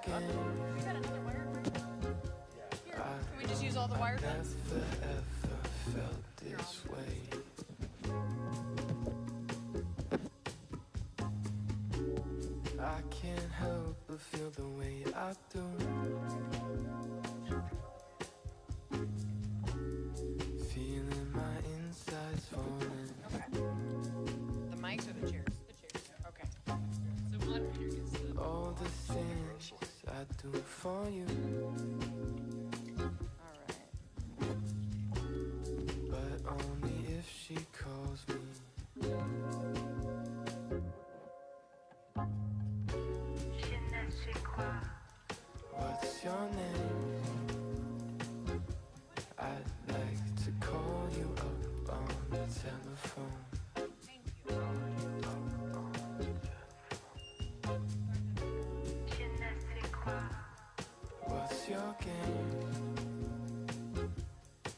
game. You got another wire? Here, can we just use all the wire guns? Never ever felt this way. I can't help but feel the way I do. Feeling my insides falling. Okay. The mics or the chairs? The chairs. Okay. So moderator gets the... All the things I do for you. All right. But only if she calls me. What's your name? I'd like to call you up on the telephone. What's your game?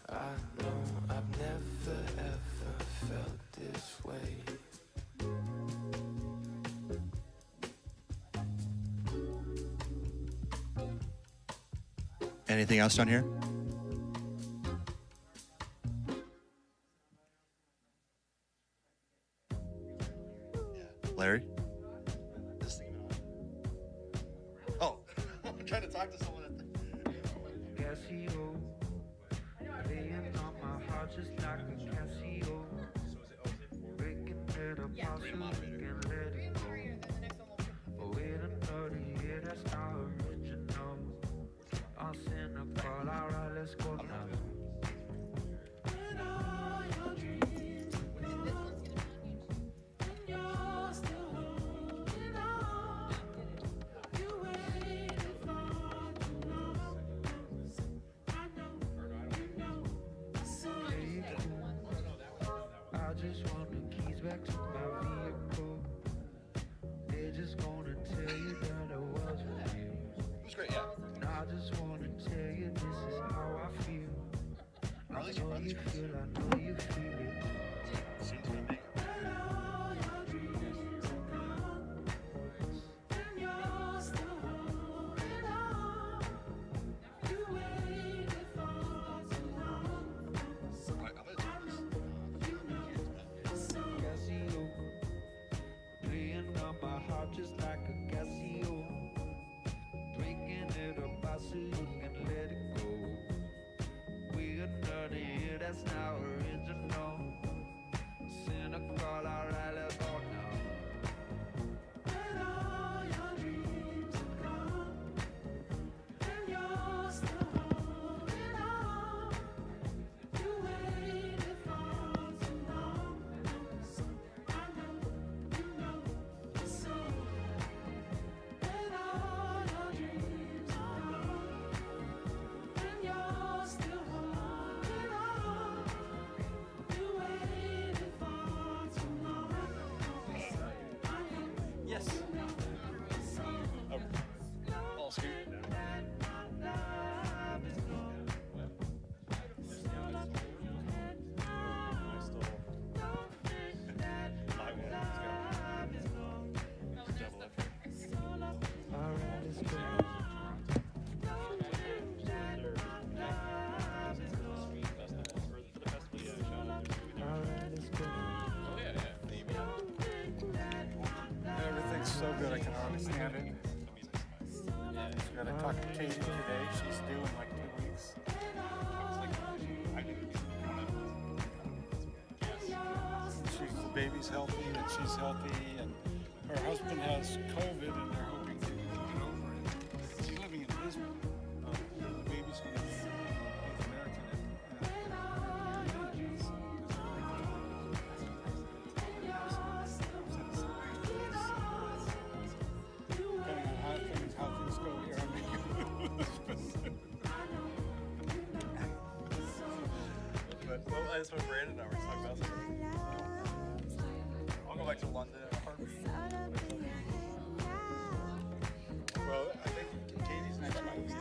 I know I've never ever felt this way. Anything else down here? Larry? Oh, I'm trying to talk to someone at the... Casio, laying on my heart just like a Casio. Breaking it apart so we can let it go. Oh, wait another year, that's not original. I'll send a call, alright, let's go now. I just want the keys back to my vehicle. They're just gonna tell you that I was with you. It was great, yeah. And I just wanna tell you this is how I feel. I know you feel, I know you feel it. Seems to be. Casio, playing on my heart just like a Casio. Breaking it apart so you can let it go. We another year, that's not original. Send a call, alright, let's go now. When all your dreams are gone, and you're still holding on, you waited for too long. I know, you know, so when all your dreams are gone, and you're still holding on, you waited for too long. Yes. All scoot. Alright, let's go. Alright, let's go. Everything's so good, I can hardly stand it. Just gotta talk to Katie today. She's due in like 2 weeks. The baby's healthy and she's healthy, and her husband has COVID and they're hoping to get over it. She's living in Lisbon. The baby's going to be North American. Depending on how things go here, I mean, But that's what Brandon and I were talking about. I'll go back to London in a heartbeat. well, I think Katie's next month.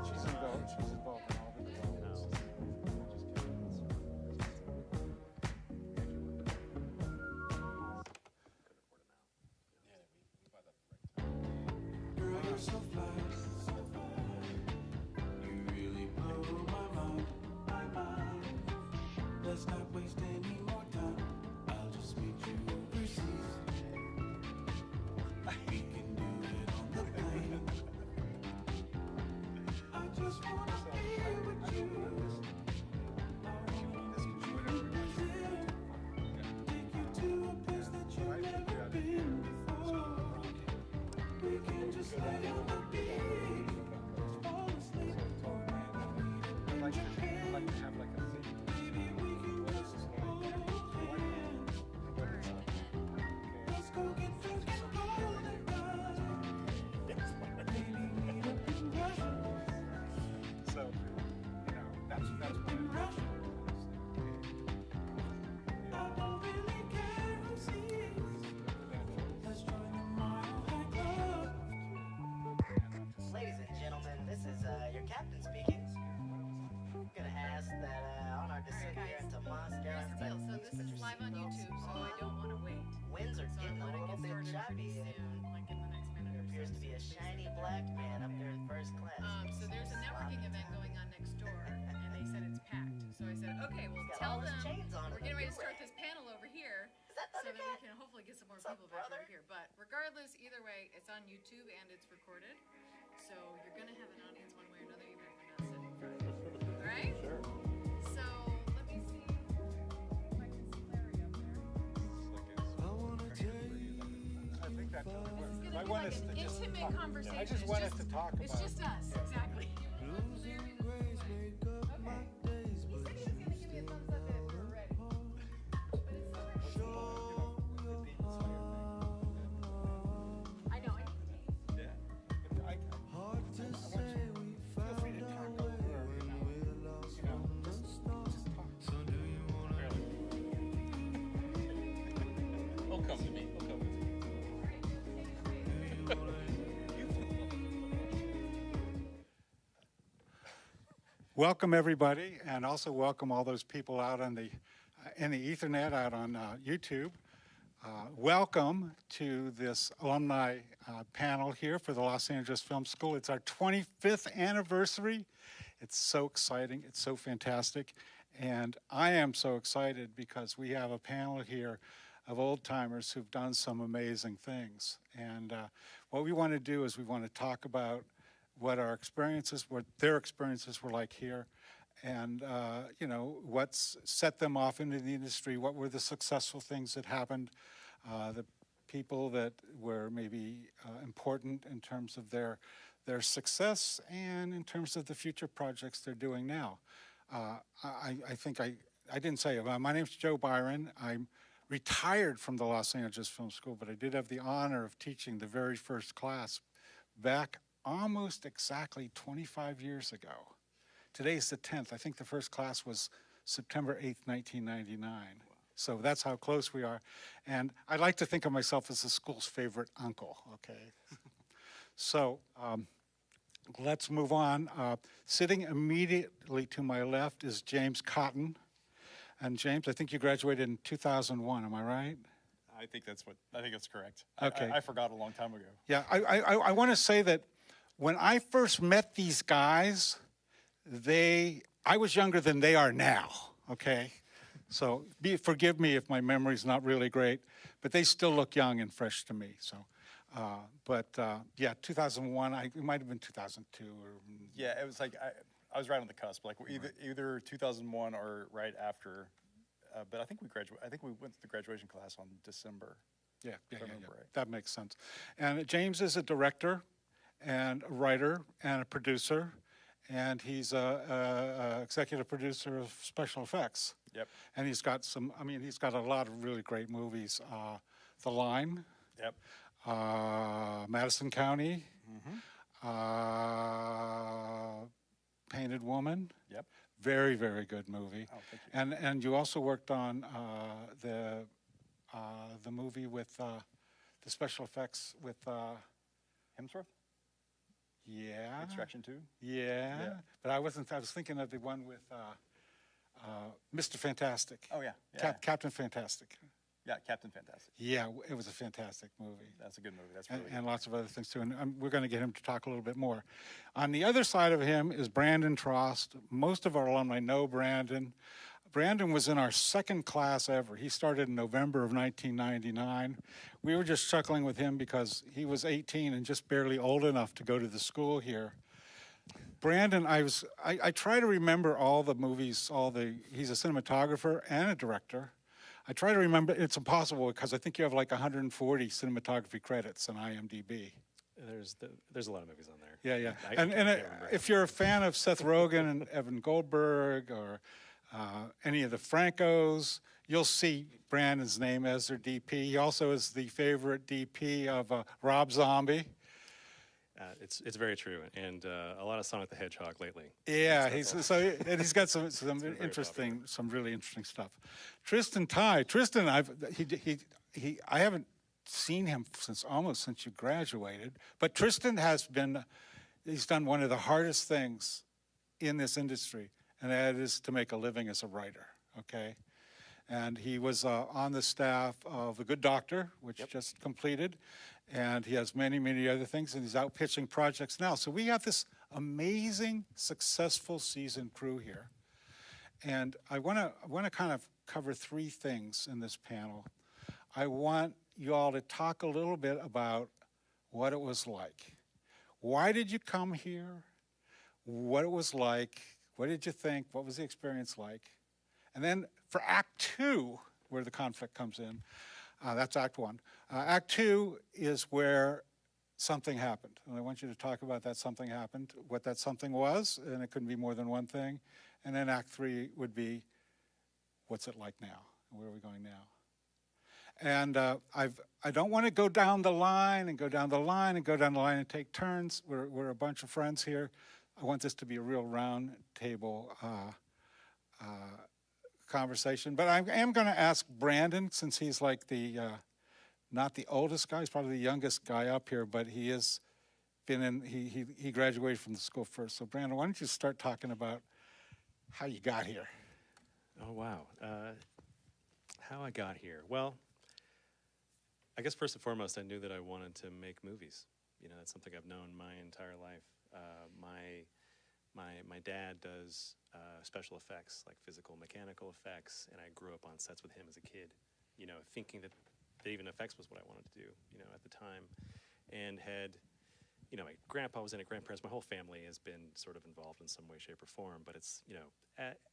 She's involved in all the developments. Girl, you're so fly, so fly. You really blow my mind, my mind. Let's not waste any more time. I'll just meet you overseas. We can do it on the plane. I just wanna be with you. I wanna meet you in Brazil. Take you to a place that you've never been before. We can just lay on the beach, fall asleep, or maybe I'd like meet to in Japan. have like a theme. Maybe we can just hold hands. Let's go get drunk and golden ride. Maybe meet up in Russia. So, that's In what Russia. I don't really care who sees. Let's join the Mile High Club. Ladies and gentlemen, this is your captain speaking. I'm gonna ask that on our descent here into Moscow, Here's the deal. So everybody this is live on YouTube, so I don't want to wait. winds are So I getting a want to little get bit started choppy, pretty and soon, like in the next minute there or appears so. to be a shiny black man up there in first class. So there's a networking event going on next door, and they said it's packed. So I said, okay, well He's got tell all his them chains on we're and a getting ready to do-rag. start this panel over here, Is that so that we Thundercat? can hopefully get some more What's up, people back over brother? here. But regardless, either way, it's on YouTube and it's recorded, so you're gonna have an audience one way or another, even if you're not sitting in front of you. All right? Sure. So let me see if I can see Larry up there. I wanna take I think that's This is I gonna be want like us an to just intimate talk. conversation. I just It's want us to talk It's about just it. us, exactly. blues and grays make up my days, He but said he was gonna give me a thumbs up if we're ready. But it's still not. I know. hard to say we found our way when we're lost from the start. So do you wanna He'll come to me. He'll come to me. Welcome everybody, and also welcome all those people out on the in the Ethernet out on YouTube. Welcome to this alumni panel here for the Los Angeles Film School. It's our 25th anniversary. It's so exciting. It's so fantastic. And I am so excited because we have a panel here of old timers who've done some amazing things. And what we want to do is we want to talk about what our experiences, what their experiences were like here, and what's set them off into the industry, what were the successful things that happened, the people that were maybe important in terms of their success and in terms of the future projects they're doing now. I think I didn't say it. My name's Joe Byron. I'm retired from the Los Angeles Film School, but I did have the honor of teaching the very first class back almost exactly 25 years ago. Today's the 10th. I think the first class was September 8th, 1999. So that's how close we are. And I like to think of myself as the school's favorite uncle, okay? So let's move on. Sitting immediately to my left is James Cotton. And James, I think you graduated in 2001, am I right? I think that's correct. Okay. I forgot a long time ago. Yeah, I want to say that when I first met these guys, I was younger than they are now, okay? So forgive me if my memory's not really great, but they still look young and fresh to me. So, yeah, 2001, it might have been 2002 or. Yeah, it was like I was right on the cusp, like either 2001 or right after. But I think we went to the graduation class on December. Yeah, I remember right. That makes sense. And James is a director and a writer and a producer, and he's a executive producer of special effects. Yep. And he's got a lot of really great movies. The Line. Yep. Madison County. Painted Woman. Yep. Very, very good movie. Oh, thank you. And you also worked on the movie with the special effects with Hemsworth? Extraction 2? Yeah, but I wasn't. I was thinking of the one with Mr. Fantastic. Oh, yeah. Captain Fantastic. Yeah, Captain Fantastic. Yeah, it was a fantastic movie. That's a good movie. That's really And good. lots of other things too. And we're going to get him to talk a little bit more. On the other side of him is Brandon Trost. Most of our alumni know Brandon. Brandon was in our second class ever. He started in November of 1999. We were just chuckling with him because he was 18 and just barely old enough to go to the school here. Brandon, I try to remember all the movies, he's a cinematographer and a director. I try to remember, it's impossible because I think you have like 140 cinematography credits on IMDb. There's a lot of movies on there. Yeah. I And can't remember. if you're a fan of Seth Rogen and Evan Goldberg or any of the Francos, you'll see Brandon's name as their DP. He also is the favorite DP of Rob Zombie. It's very true, and a lot of Sonic the Hedgehog lately. Yeah, he's got some really interesting stuff. Tristan Ty, I haven't seen him almost since you graduated, but Tristan he's done one of the hardest things in this industry, and that is to make a living as a writer. Okay, and he was on the staff of The Good Doctor, which just completed. And he has many, many other things, and he's out pitching projects now. So we have this amazing, successful seasoned crew here. And I want to kind of cover three things in this panel. I want you all to talk a little bit about what it was like. Why did you come here? What it was like? What did you think? What was the experience like? And then for Act 2, where the conflict comes in, that's Act 1. Act 2 is where something happened. And I want you to talk about that something happened, what that something was, and it couldn't be more than one thing. And then Act 3 would be, what's it like now? Where are we going now? And I don't want to go down the line and go down the line and go down the line and take turns. We're a bunch of friends here. I want this to be a real round table conversation. But I am going to ask Brandon, since he's like not the oldest guy, he's probably the youngest guy up here, but he has been he graduated from the school first. So Brandon, why don't you start talking about how you got here? Oh, wow. How I got here. Well, I guess first and foremost, I knew that I wanted to make movies. You know, that's something I've known my entire life. My dad does special effects, like physical, mechanical effects, and I grew up on sets with him as a kid, you know, thinking that even effects was what I wanted to do, you know, at the time, and had, you know, my grandpa was in it, grandparents, my whole family has been sort of involved in some way, shape, or form, but it's, you know,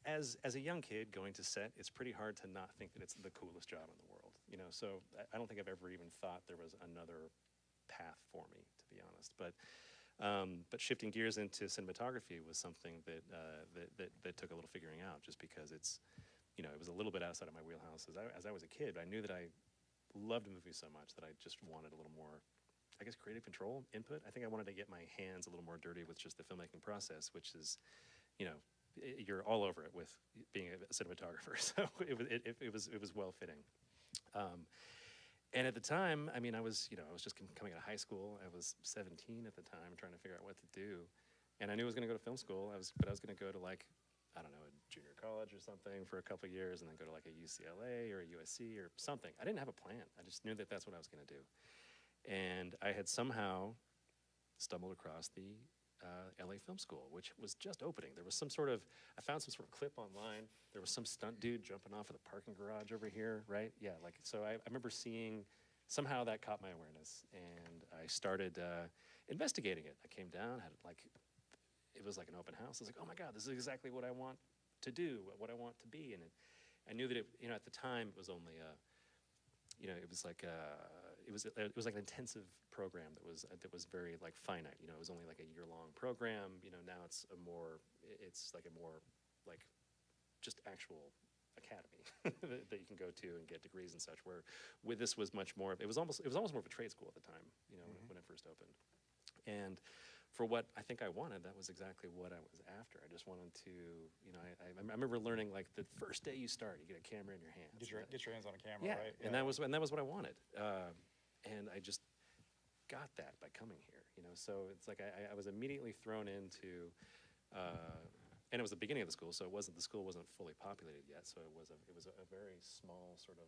as a young kid going to set, it's pretty hard to not think that it's the coolest job in the world, you know, so I don't think I've ever even thought there was another path for me, to be honest, but shifting gears into cinematography was something that took a little figuring out, just because it's, you know, it was a little bit outside of my wheelhouse. As I was a kid, I knew that I loved movies so much that I just wanted a little more, I guess, creative control, input. I think I wanted to get my hands a little more dirty with just the filmmaking process, which is, you know, you're all over it with being a cinematographer. So it was well fitting. And at the time, I mean, I was just coming out of high school. I was 17 at the time, trying to figure out what to do. And I knew I was going to go to film school. But I was going to go to, like, I don't know, a junior college or something for a couple of years, and then go to like a UCLA or a USC or something. I didn't have a plan. I just knew that that's what I was going to do. And I had somehow stumbled across the LA Film School, which was just opening. There was I found some sort of clip online. There was some stunt dude jumping off of the parking garage over here, right? Yeah, like, so I remember seeing, somehow that caught my awareness, and I started investigating it. I came down, it was like an open house. I was like, oh my God, this is exactly what I want to do, what I want to be. And I knew that at the time it was only it was like an intensive program that was very like finite. You know, it was only like a year-long program. You know, now it's like a more like just actual academy that you can go to and get degrees and such. Where with this was much more. It was almost more of a trade school at the time. You know, when it first opened, and for what I think I wanted, that was exactly what I was after. I just wanted to, you know, I remember learning, like, the first day you start, you get a camera in your hands. Get your hands on a camera, yeah, right? and that was what I wanted. And I just got that by coming here. you know. So it's like I was immediately thrown into, and it was the beginning of the school, so the school wasn't fully populated yet. So it was a very small sort of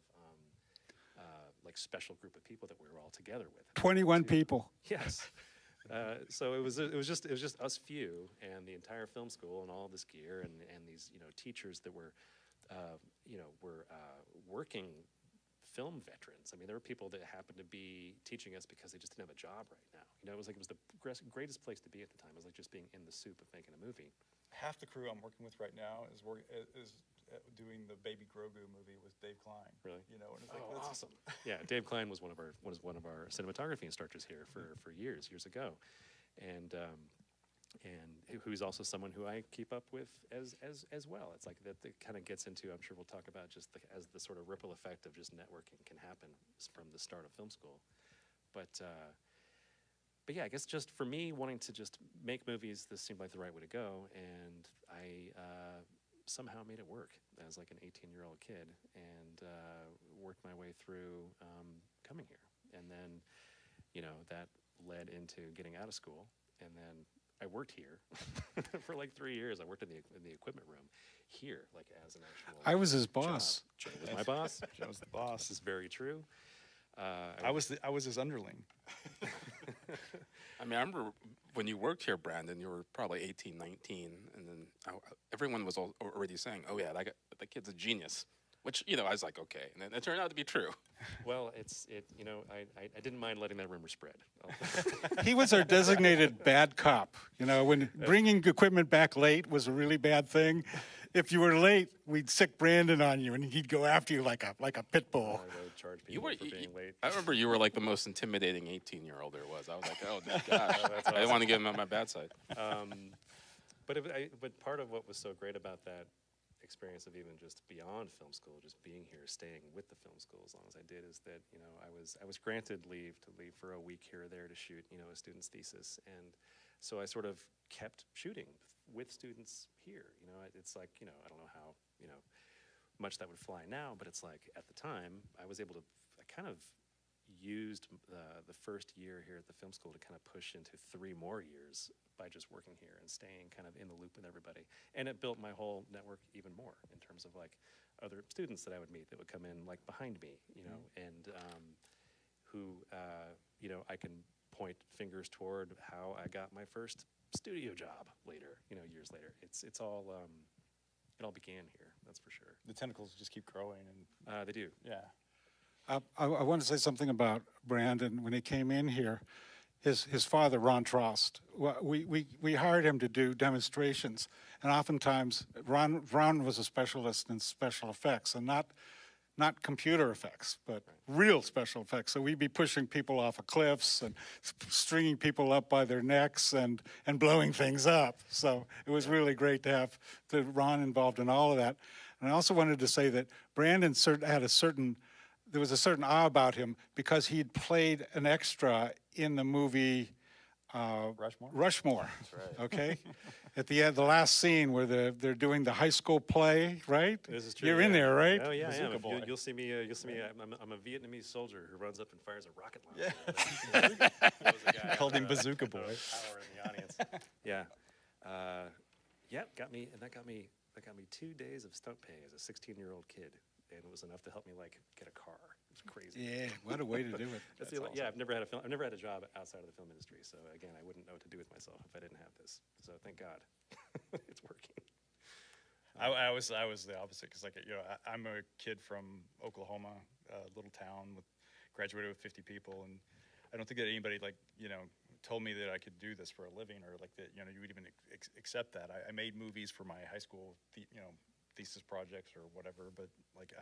like special group of people that we were all together with. 21 people. Yes. So it was just us few and the entire film school and all this gear and these, you know, teachers that were working film veterans. I mean, there were people that happened to be teaching us because they just didn't have a job right now. You know, it was the greatest place to be at the time. It was like just being in the soup of making a movie. Half the crew I'm working with right now is doing the Baby Grogu movie with Dave Klein. Really? You know, and it's like, Oh, that's awesome. Yeah, Dave Klein was one of our cinematography instructors here for years ago. And who's also someone who I keep up with as well. It's like that kind of gets into, I'm sure we'll talk about just as the sort of ripple effect of just networking can happen from the start of film school. But yeah, I guess just for me wanting to just make movies, this seemed like the right way to go, and I somehow made it work as like an 18-year-old kid, and worked my way through coming here. And then, you know, that led into getting out of school, and then I worked here for like 3 years. I worked in the equipment room here, like as an actual. I was his boss. Joe was my boss. Joe's the boss. This is very true. I was his underling. I mean, I remember when you worked here, Brandon, you were probably 18, 19, and then everyone was already saying, oh yeah, that kid's a genius. Which, you know, I was like, okay. And then it turned out to be true. Well, you know, I didn't mind letting that rumor spread. He was our designated bad cop. You know, when bringing equipment back late was a really bad thing. If you were late, we'd sick Brandon on you, and he'd go after you like a pit bull. I would charge people for being late. I remember you were like the most intimidating 18-year-old there was. I was like, oh, gosh. I didn't want to get him on my bad side. But part of what was so great about that experience of even just beyond film school, just being here, staying with the film school as long as I did, is that, you know, I was granted leave for a week here or there to shoot, you know, a student's thesis, and so I sort of kept shooting with students here. You know, it's like, you know, I don't know how, you know, much that would fly now, but it's like at the time I kind of used the first year here at the film school to kind of push into 3 more years by just working here and staying kind of in the loop with everybody. And it built my whole network even more in terms of like other students that I would meet that would come in like behind me, you know, and who, you know, I can point fingers toward how I got my first studio job later, you know, years later. It's all, it all began here, that's for sure. The tentacles just keep growing, and They do. yeah. I want to say something about Brandon. When he came in here, his father, Ron Trost, we hired him to do demonstrations. And oftentimes, Ron was a specialist in special effects, and not computer effects, but real special effects. So we'd be pushing people off of cliffs and stringing people up by their necks and blowing things up. So it was really great to have Ron involved in all of that. And I also wanted to say that Brandon had there was a certain awe about him because he'd played an extra in the movie Rushmore. That's right. Okay, at the end, the last scene where they're doing the high school play, right? This is true. You're in there, right? Oh yeah, I am. Bazooka boy. You'll see me. I'm a Vietnamese soldier who runs up and fires a rocket launcher. Yeah. Called him Bazooka Boy. Power in the audience. Yeah. Yeah. That got me 2 days of stunt pay as a 16-year-old kid, and it was enough to help me like get a car. It was crazy. Yeah, what a way to do it. That's awesome. Yeah, I've never had a job outside of the film industry. So again, I wouldn't know what to do with myself if I didn't have this. So thank God, it's working. I was the opposite, because like, you know, I'm a kid from Oklahoma, a little town graduated with 50 people, and I don't think that anybody like, you know, told me that I could do this for a living, or like that, you know, you would even accept that. I made movies for my high school, you know, thesis projects or whatever, but like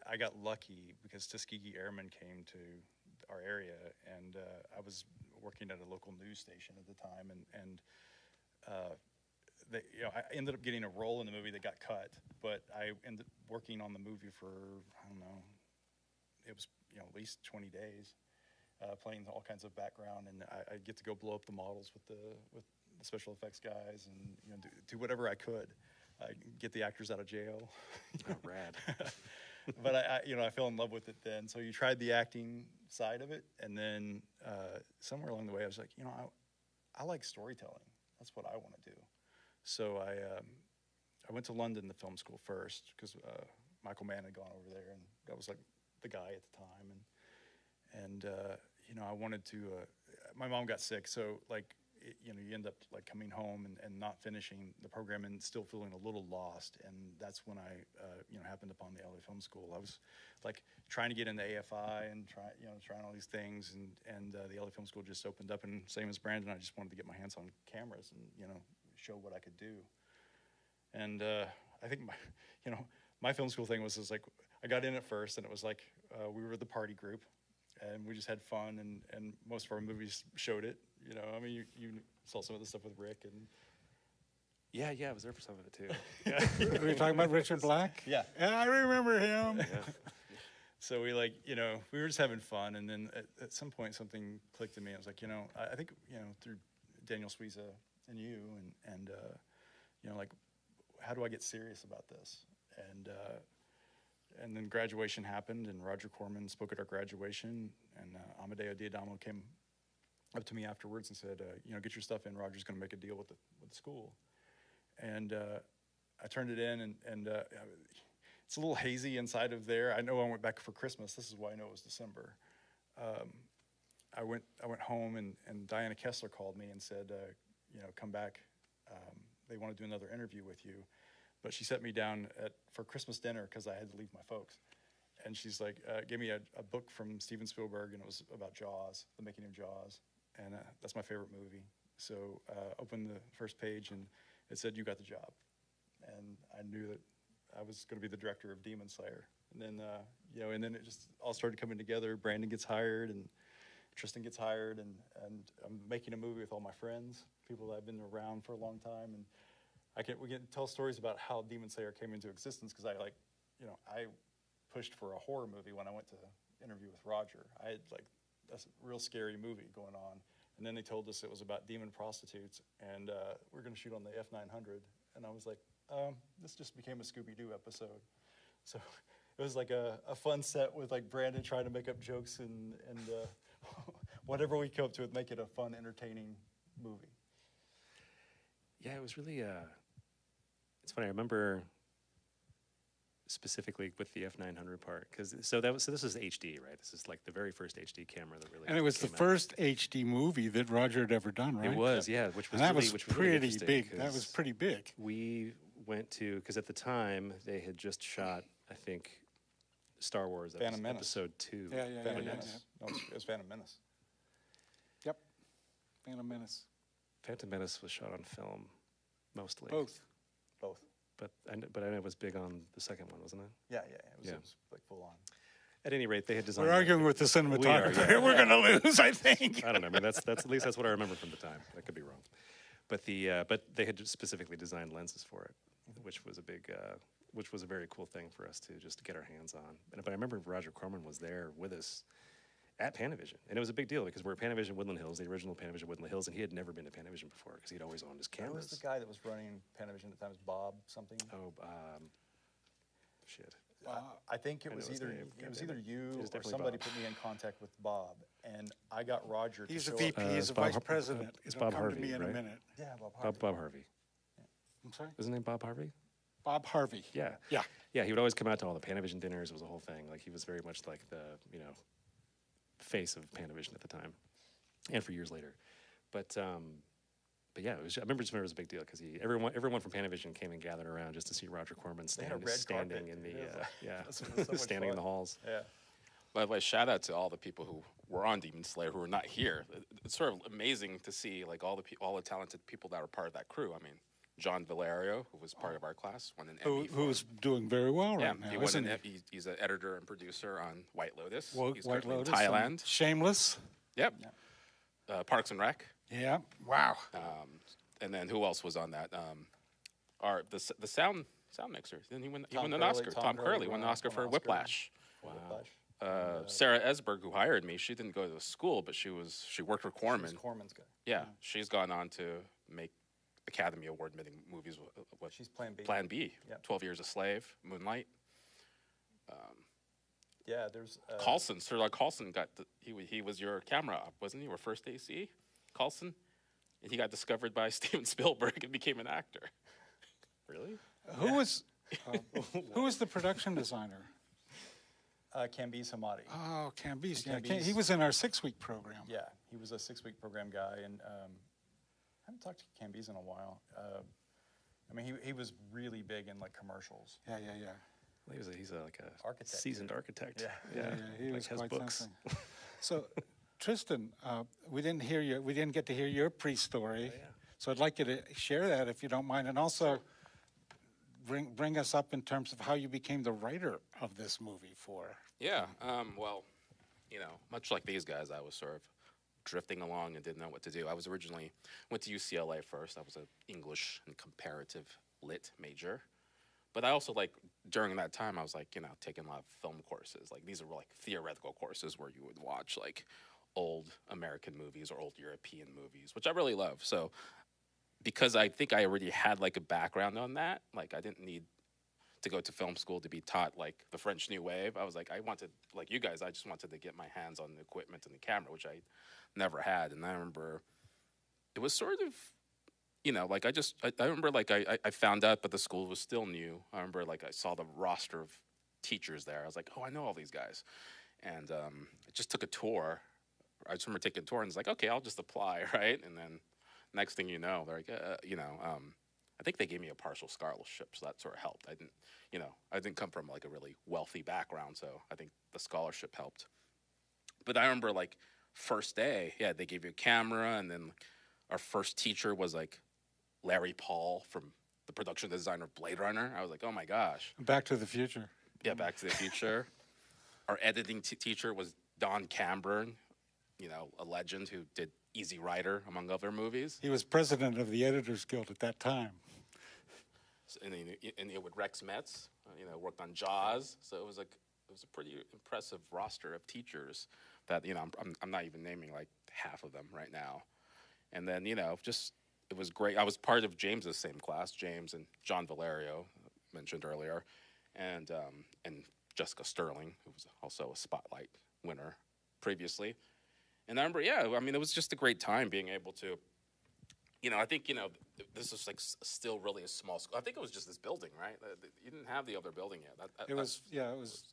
I got lucky because Tuskegee Airmen came to our area, and I was working at a local news station at the time, and you know, I ended up getting a role in the movie that got cut, but I ended up working on the movie for, I don't know, it was, you know, at least 20 days, playing all kinds of background, and I get to go blow up the models with the special effects guys, and, you know, do whatever I could, get the actors out of jail. Oh, rad. but I fell in love with it then. So you tried the acting side of it, and then somewhere along the way, I was like, I like storytelling. That's what I want to do. So I went to London, the film school first, because Michael Mann had gone over there, and that was like the guy at the time, and I wanted to. My mom got sick, so like you end up like coming home and not finishing the program and still feeling a little lost, and that's when I happened upon the LA Film School. I was like trying to get into AFI and trying all these things, and the LA Film School just opened up, and same as Brandon, I just wanted to get my hands on cameras and show what I could do. And I think my film school thing was like I got in at first, and it was like we were the party group, and we just had fun, and most of our movies showed it. I mean, you saw some of the stuff with Rick, and Yeah, I was there for some of it too. Were you talking about Richard Black? Yeah. I remember him. so we we were just having fun, and then at some point something clicked in me. I was like, I think through Daniel Suiza and you, and like, how do I get serious about this? And then graduation happened, and Roger Corman spoke at our graduation, and Amadeo Diadamo came up to me afterwards and said, get your stuff in. Roger's going to make a deal with the school. And I turned it in, and it's a little hazy inside of there. I know I went back for Christmas. This is why I know it was December. I went home, and Diana Kessler called me and said, come back. They want to do another interview with you. But she set me down for Christmas dinner because I had to leave my folks. And she's like, gave me a book from Steven Spielberg, and it was about Jaws, the making of Jaws. And that's my favorite movie. So opened the first page, and it said, you got the job. And I knew that I was going to be the director of Demon Slayer. And then, and then it just all started coming together. Brandon gets hired, and Tristan gets hired, and I'm making a movie with all my friends, people that I've been around for a long time. And we can tell stories about how Demon Slayer came into existence, because I pushed for a horror movie when I went to interview with Roger. I had that's a real scary movie going on, and then they told us it was about demon prostitutes, and we're going to shoot on the F900, and I was like, this just became a Scooby-Doo episode. So it was like a fun set with like Brandon trying to make up jokes and whatever we come up to, make it a fun, entertaining movie. Yeah, it was really. It's funny. I remember specifically with the F900 part, because this is HD, right? This is like the very first HD camera that really. And it was the first HD movie that Roger had ever done, right? It was, yeah, which was and really, pretty big. That was pretty big. We went to, because at the time they had just shot, I think, Star Wars Episode 2. Yeah. Phantom Menace. No, it was Phantom Menace. Yep. Phantom Menace. Phantom Menace was shot on film, mostly. Both. But I know it was big on the second one, wasn't it? Yeah. It was like full on. At any rate, they had designed. We're arguing with the cinematographer. We are, yeah. We're going to lose, I think. I don't know. I mean, that's at least that's what I remember from the time. I could be wrong, but they had just specifically designed lenses for it, which was a very cool thing for us to just get our hands on. But I remember Roger Corman was there with us at Panavision, and it was a big deal because we're at Panavision Woodland Hills, the original Panavision Woodland Hills, and he had never been to Panavision before because he'd always owned his cameras. Who was the guy that was running Panavision at the time? Was Bob something? Oh, shit. I think it was either you or somebody put me in contact with Bob, and I got Roger. He's to a show VP. up. He's a vice president. It's It'll Bob come Harvey, to me in right? a minute. Yeah, Bob Harvey. Bob Harvey. I'm sorry? Isn't his name Bob Harvey? Bob Harvey. Yeah. Yeah, he would always come out to all the Panavision dinners. It was a whole thing. Like, he was very much like the, face of Panavision at the time, and for years later. But yeah, I remember it was a big deal because everyone from Panavision came and gathered around just to see Roger Corman standing in the standing in the halls. Yeah. By the way, shout out to all the people who were on Demon Slayer who were not here. It's sort of amazing to see like all the talented people that were part of that crew. I mean, John Valerio, who was part of our class, won an Emmy. Who's doing very well Yeah, right now, he won isn't an he? He's an editor and producer on White Lotus. He's White currently Lotus. in Thailand. Shameless. Yep. Parks and Rec. Yeah. Wow. And then who else was on that? The sound mixer. Then he won an Curley. Oscar. Tom Curley won an Oscar for Whiplash. Wow. Sarah Esberg, who hired me, she didn't go to school, but she worked for Corman. She's Corman's guy. Yeah, she's gone on to make Academy Award-winning movies. She's Plan B. Plan B. Yep. 12 Years a Slave, Moonlight. Yeah, there's Carlson, Sir like Carlson he was your camera op, wasn't he? Or first AC, Carlson, and he got discovered by Steven Spielberg and became an actor. Really? Who was who was the production designer? Camby's Hamadi. Oh, Camby's. Yeah, Camby's. he was in our 6-week program. Yeah, he was a 6-week program guy, and I haven't talked to Camby's in a while. I mean, he was really big in like commercials. Yeah. Well, he's like a Architect, seasoned too. architect. Yeah. He was has quite books. something. So, Tristan, we didn't get to hear your pre-story. Oh, yeah. So I'd like you to share that if you don't mind, and also bring us up in terms of how you became the writer of this movie for. Yeah. Well, much like these guys, I was sort of drifting along and didn't know what to do. I was originally went to UCLA first. I was an English and comparative lit major. But I also, during that time, I was, taking a lot of film courses. These are, theoretical courses where you would watch, old American movies or old European movies, which I really love. So because I think I already had, a background on that, I didn't need to go to film school to be taught, the French New Wave. I was I wanted, you guys, I just wanted to get my hands on the equipment and the camera, which I never had. And I remember it was sort of... I remember, I found out, but the school was still new. I remember, I saw the roster of teachers there. I was like, oh, I know all these guys. And I just took a tour. I just remember taking a tour, and it's okay, I'll just apply, right? And then next thing you know, they're I think they gave me a partial scholarship, so that sort of helped. I didn't come from, a really wealthy background, so I think the scholarship helped. But I remember, first day, they gave you a camera, and then our first teacher was, Larry Paul from the production designer of Blade Runner. I was like, oh my gosh. Back to the Future. Yeah, Back to the Future. Our editing teacher was Don Camburn, a legend who did Easy Rider, among other movies. He was president of the Editors Guild at that time. And with Rex Metz, worked on Jaws. So it was a pretty impressive roster of teachers that, I'm not even naming half of them right now. And then, it was great. I was part of James's same class, James and John Valerio, mentioned earlier, and Jessica Sterling, who was also a Spotlight winner previously. And I remember, it was just a great time being able to, I think, this is still really a small school. I think it was just this building, right? You didn't have the other building yet. It was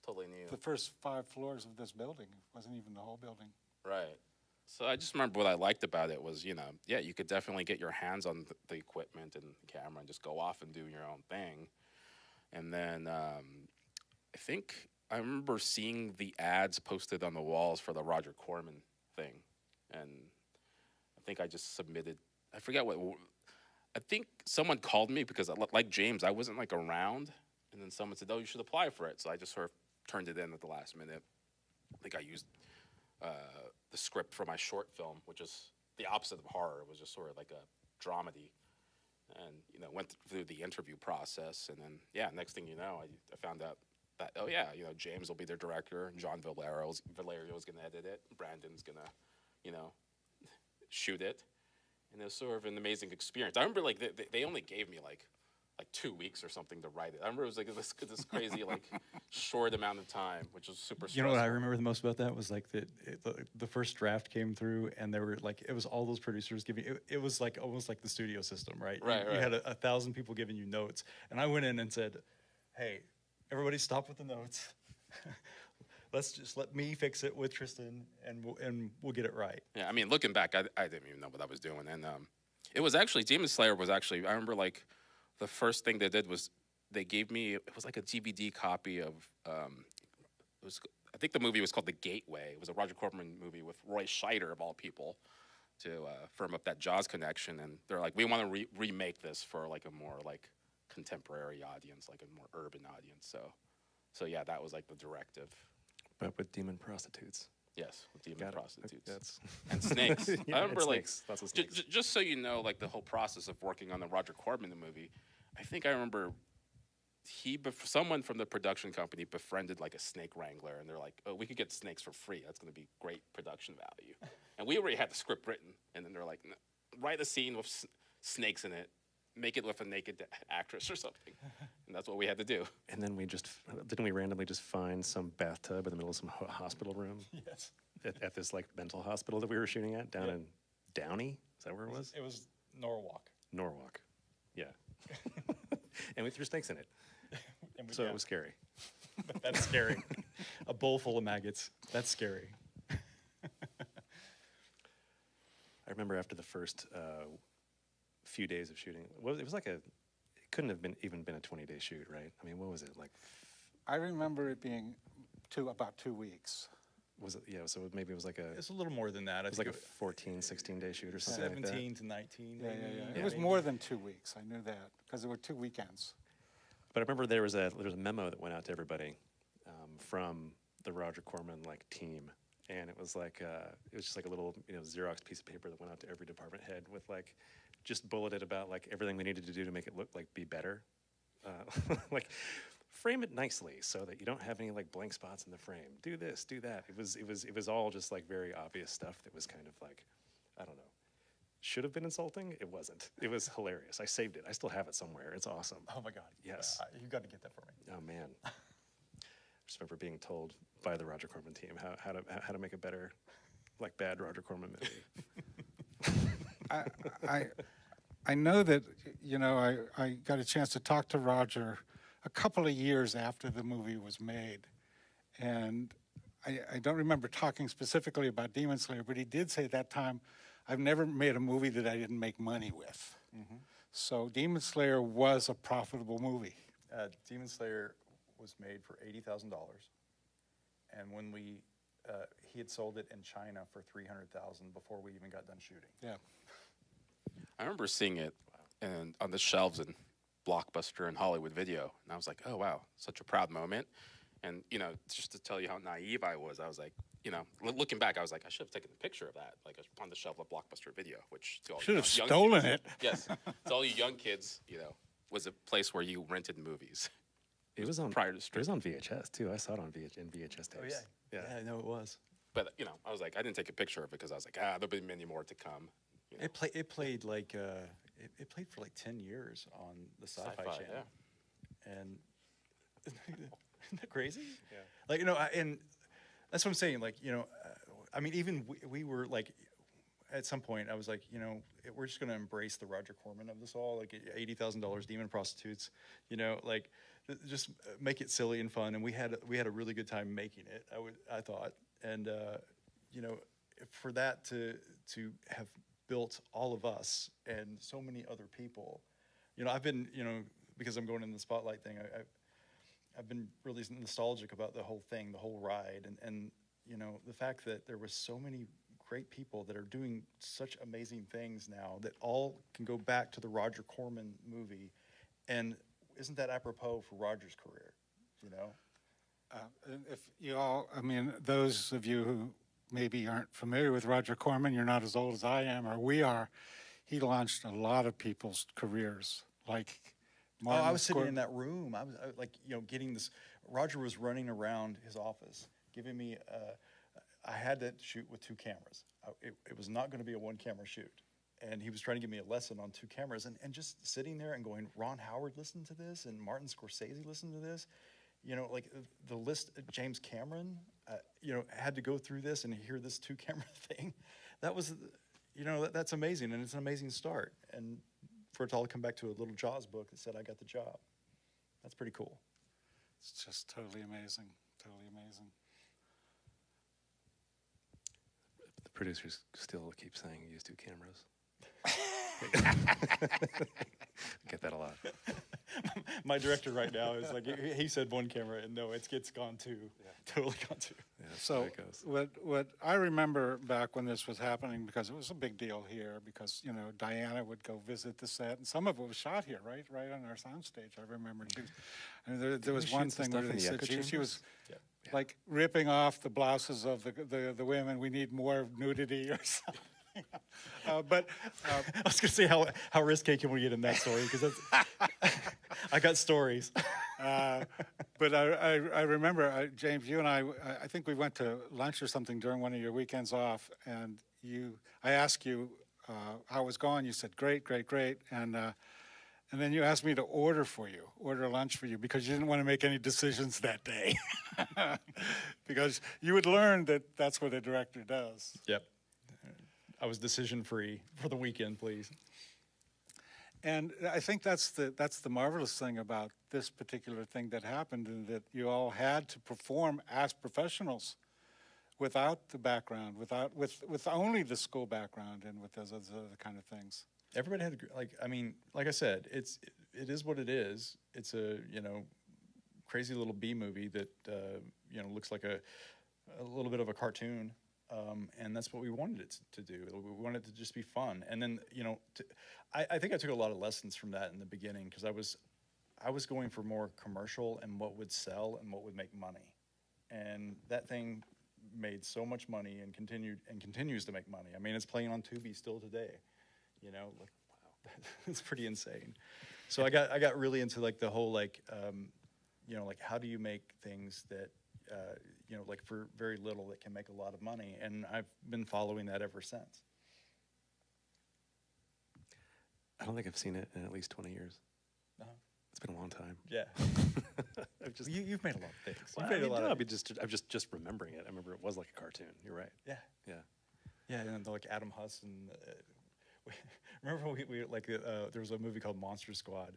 totally new. The first 5 floors of this building. It wasn't even the whole building. Right. So I just remember what I liked about it was, you could definitely get your hands on the equipment and the camera and just go off and do your own thing. And then I remember seeing the ads posted on the walls for the Roger Corman thing. And I think I just submitted, I forget I think someone called me because, like James, I wasn't around. And then someone said, oh, you should apply for it. So I just sort of turned it in at the last minute. I think I used the script for my short film, which is the opposite of horror. It was just sort of like a dramedy. And, went through the interview process. And then, next thing you know, I found out that, James will be their director. And John Valerio's going to edit it. Brandon's going to, shoot it. And it was sort of an amazing experience. I remember, they only gave me, 2 weeks or something to write it. I remember it was this crazy short amount of time, which was super stressful. You know what I remember the most about that was the first draft came through, and there were it was all those producers giving it was almost like the studio system, right? Right. You had 1,000 people giving you notes, and I went in and said, "Hey, everybody, stop with the notes. Let's just let me fix it with Tristan, and we'll get it right." Yeah, I mean, looking back, I didn't even know what I was doing, and it was actually Demon Slayer was actually I remember the first thing they did was they gave me, it was a DVD copy of, I think the movie was called The Gateway. It was a Roger Corman movie with Roy Scheider, of all people, to firm up that Jaws connection. And they're like, we want to remake this for a more contemporary audience, a more urban audience. So yeah, that was the directive. But with demon prostitutes. Yes, with demon prostitutes. And snakes. Yeah, I remember snakes. Lots of snakes. Just so you know, the whole process of working on the Roger Corman movie, I think I remember someone from the production company befriended a snake wrangler, and they're like, oh, we could get snakes for free. That's going to be great production value. And we already had the script written, and then they're like, no, write a scene with snakes in it, make it with a naked actress or something. and that's what we had to do. And then didn't we randomly just find some bathtub in the middle of some hospital room Yes. at this like mental hospital that we were shooting at down in Downey? Is that where it was? It was Norwalk. Norwalk. Yeah. And we threw snakes in it. And we, So yeah, it was scary. that's scary. A bowl full of maggots. That's scary. I remember after the first few days of shooting, well, it was like it couldn't have even been a 20-day shoot, right? I mean, what was it like? I remember it being about 2 weeks. Was it? Yeah. So maybe it was like It's a little more than that. it was like a 14, 16-day shoot or something like that. 17 to 19. Yeah, maybe. yeah. Yeah. It was more than 2 weeks. I knew that because there were 2 weekends. But I remember there was a memo that went out to everybody from the Roger Corman like team, and it was like it was just like a little Xerox piece of paper that went out to every department head with like just bulleted about like everything they needed to do to make it look like be better, like frame it nicely so that you don't have any like blank spots in the frame. Do this, do that. It was all just like very obvious stuff that was kind of like, I don't know. Should have been insulting. It wasn't. It was hilarious. I saved it. I still have it somewhere. It's awesome. Oh my God. Yes. You got to get that for me. Oh man. I just remember being told by the Roger Corman team how to make a better, like bad Roger Corman movie. I know that I got a chance to talk to Roger a couple of years after the movie was made, and I don't remember talking specifically about Demon Slayer, but he did say at that time, I've never made a movie that I didn't make money with. Mm-hmm. So Demon Slayer was a profitable movie. Demon Slayer was made for $80,000, and when he had sold it in China for $300,000 before we even got done shooting. Yeah. I remember seeing it on the shelves in Blockbuster and Hollywood Video, and I was like, oh wow, such a proud moment. And just to tell you how naive I was like, looking back, I was like, I should have taken a picture of that, like on the shelf of Blockbuster Video, which to all Should you have young stolen kids, it. Yes, to all you young kids, was a place where you rented movies. It was on prior to It was on VHS too. I saw it on VHS tapes. Oh yeah. Yeah. Yeah, I know it was. But I was like, I didn't take a picture of it because I was like, there'll be many more to come. It played like it played for like 10 years on the Sci-Fi Channel. Yeah. And isn't that crazy? Yeah. Like and that's what I'm saying. Like I mean, even we were like, at some point, I was like, we're just gonna embrace the Roger Corman of this all. Like $80,000 demon prostitutes, like just make it silly and fun. And we had a really good time making it. I thought, and for that to have built all of us and so many other people, I've been, because I'm going in the spotlight thing, I've been really nostalgic about the whole thing, the whole ride, and the fact that there was so many great people that are doing such amazing things now that all can go back to the Roger Corman movie, and isn't that apropos for Roger's career, If you all, those of you who maybe aren't familiar with Roger Corman, you're not as old as I am or we are, he launched a lot of people's careers, like Martin I was sitting Scor- in that room. I was like, getting this. Roger was running around his office, giving me. I had to shoot with 2 cameras. It was not going to be a 1-camera shoot, and he was trying to give me a lesson on 2 cameras, and just sitting there and going, Ron Howard listened to this, and Martin Scorsese listened to this. Like the list. James Cameron, had to go through this and hear this 2-camera thing. That was, that's amazing, and it's an amazing start. And for it to all come back to a little Jaws book that said I got the job. That's pretty cool. It's just totally amazing, totally amazing. The producers still keep saying use 2 cameras. Get that a lot. My director right now is like, he said 1 camera, and no, it's gone too. Yeah. Totally gone too. Yeah, that's So how it goes. what I remember back when this was happening, because it was a big deal here, because Diana would go visit the set, and some of it was shot here, right on our soundstage. I remember too. There was we one shoot some thing stuff where in they the said echo she chambers? was Yeah. like ripping off the blouses of the women. We need more nudity or something. But I was gonna say how risque can we get in that story, because that's I got stories. But I remember, James, you and I think we went to lunch or something during one of your weekends off, and I asked you how it was going. You said, great, great, great. And And then you asked me to order lunch for you, because you didn't want to make any decisions that day. Because you would learn that that's what a director does. Yep. I was decision free for the weekend, please. And I think that's the marvelous thing about this particular thing that happened, and that you all had to perform as professionals, without the background, with only the school background, and with those other kind of things. Everybody had, like I said, it is what it is. It's a, crazy little B movie that, looks like a little bit of a cartoon. And that's what we wanted it to do. We wanted it to just be fun. And then, I think I took a lot of lessons from that in the beginning, because I was going for more commercial and what would sell and what would make money. And that thing made so much money and continues to make money. I mean, it's playing on Tubi still today. Wow, it's pretty insane. So I got really into the whole how do you make things that for very little that can make a lot of money, and I've been following that ever since. I don't think I've seen it in at least 20 years. Uh-huh. It's been a long time. Yeah. You've made a lot of things. Well, You've made a lot of. I'm just remembering it. I remember it was like a cartoon. You're right. Yeah. Yeah. Yeah, and like Adam Huss and remember we there was a movie called Monster Squad,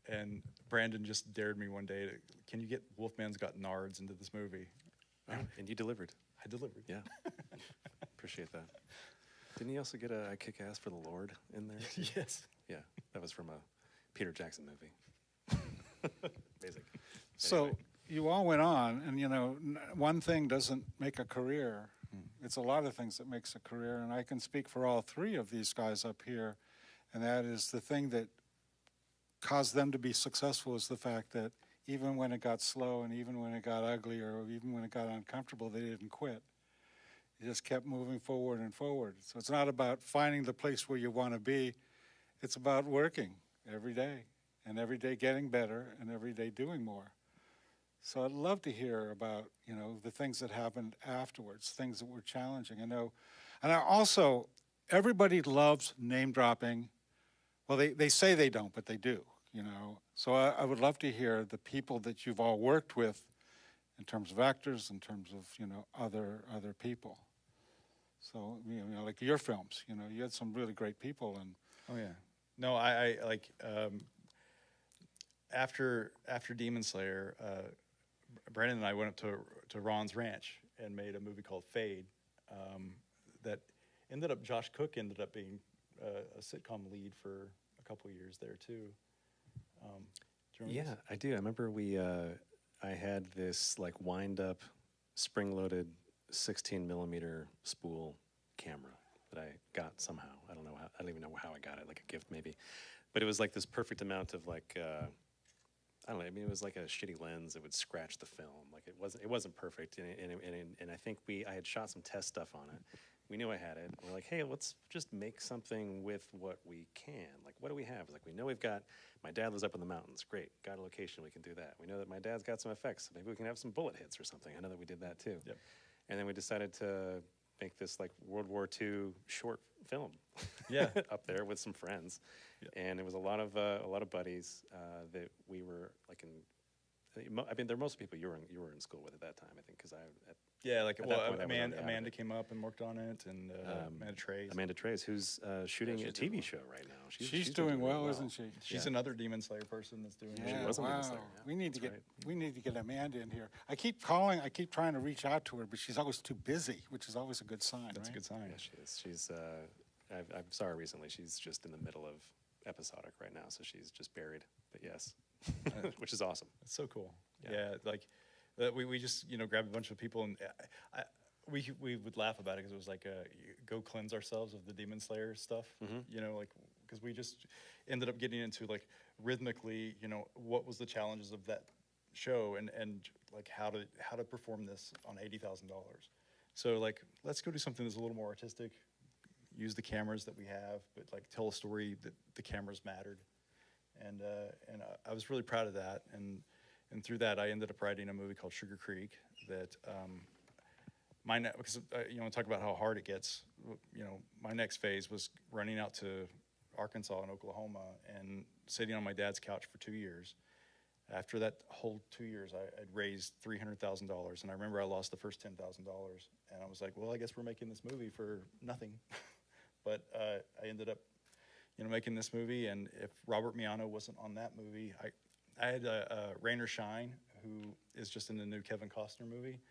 and Brandon just dared me one day can you get Wolfman's Got Nards into this movie? Oh, and you delivered. I delivered. Yeah. Appreciate that. Didn't he also get a Kick Ass for the Lord in there? Yes. Yeah, that was from a Peter Jackson movie. Basic. So Anyway. you all went on, and one thing doesn't make a career. It's a lot of things that makes a career, and I can speak for all three of these guys up here, and that is the thing that caused them to be successful is the fact that even when it got slow, and even when it got ugly, or even when it got uncomfortable, they didn't quit. You just kept moving forward and forward. So it's not about finding the place where you want to be. It's about working every day, and every day getting better, and every day doing more. So I'd love to hear about, the things that happened afterwards, things that were challenging. I know, and I also, everybody loves name dropping. Well, they say they don't, but they do, So I would love to hear the people that you've all worked with in terms of actors, in terms of, other people. So, like your films, you had some really great people. And Oh yeah. No, I like after Demon Slayer, Brandon and I went up to Ron's ranch and made a movie called Fade. That ended up Josh Cook ended up being a sitcom lead for a couple years there too. Do you remember this? I do. I remember I had this wind up, spring loaded 16 millimeter spool camera that I got somehow. I don't even know how I got it, like a gift maybe. But it was this perfect amount of I don't know. I mean, it was like a shitty lens that would scratch the film. It wasn't perfect. And I think I had shot some test stuff on it. We knew I had it. We're like, hey, let's just make something with what we can. What do we have? We know we've got, my dad lives up in the mountains. Great. Got a location. We can do that. We know that my dad's got some effects. So maybe we can have some bullet hits or something. I know that we did that too. Yep. And then we decided to make this World War II short film. Yeah. Up there with some friends. Yep. And it was a lot of buddies that we were they're most people you were in school with at that time, I think, because Amanda came up and worked on it, and Amanda Trays, who's shooting a TV show right now. She's doing well, isn't she? She's another Demon Slayer person that's doing. Yeah, she was wow. Demon Slayer, yeah. We need to get Amanda in here. I keep calling. I keep trying to reach out to her, but she's always too busy, which is always a good sign. That's right? a good sign. Yeah, she is. She's. I saw her recently. She's just in the middle of episodic right now, so she's just buried. But yes, which is awesome. It's so cool. Yeah. We just grabbed a bunch of people, and we would laugh about it because it was go cleanse ourselves of the Demon Slayer stuff. Mm-hmm. Because we just ended up getting into rhythmically, what was the challenges of that show, and how to perform this on $80,000. So let's go do something that's a little more artistic. Use the cameras that we have, but tell a story that the cameras mattered, and I was really proud of that, and through that I ended up writing a movie called Sugar Creek that because talk about how hard it gets. My next phase was running out to Arkansas and Oklahoma and sitting on my dad's couch for 2 years. After that whole 2 years, I'd raised $300,000, and I remember I lost the first $10,000, and I was like, well, I guess we're making this movie for nothing. But I ended up, making this movie, and if Robert Miano wasn't on that movie, I had Rain or Shine, who is just in the new Kevin Costner movie,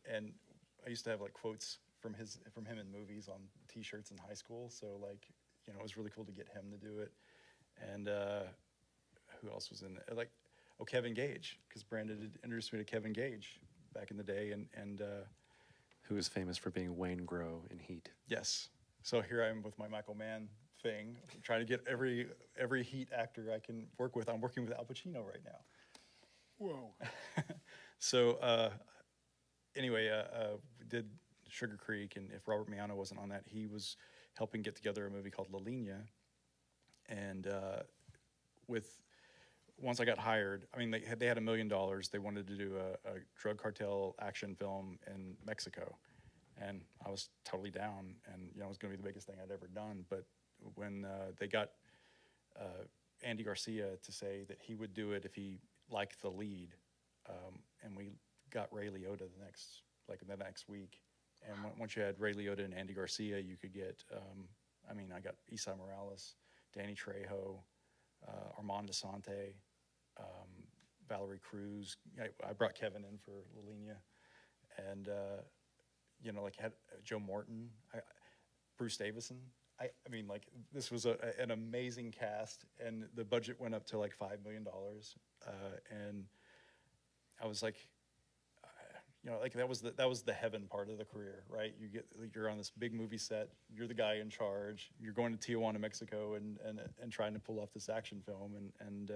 and I used to have like quotes from him in movies on T-shirts in high school. So like, it was really cool to get him to do it. And who else was in it? Like, Kevin Gage, because Brandon had introduced me to Kevin Gage back in the day, and Who is famous for being Wayne Grow in Heat. yes. So here I am with my Michael Mann thing, trying to get every Heat actor I can work with. I'm working with Al Pacino right now. Whoa. So anyway, we did Sugar Creek, and if Robert Miano wasn't on that, he was helping get together a movie called La Linea. And once I got hired, I mean, they had $1 million. They wanted to do a drug cartel action film in Mexico, and I was totally down. And it was going to be the biggest thing I'd ever done. But when they got Andy Garcia to say that he would do it if he liked the lead, and we got Ray Liotta the next week. And once you had Ray Liotta and Andy Garcia, you could get, I got Isai Morales, Danny Trejo, Armand Asante, Valerie Cruz. I brought Kevin in for La Linea, and had Joe Morton, Bruce Davison. This was an amazing cast, and the budget went up to like $5 million, and I was like, that was the heaven part of the career, right? You're on this big movie set, you're the guy in charge, you're going to Tijuana, Mexico, and trying to pull off this action film, and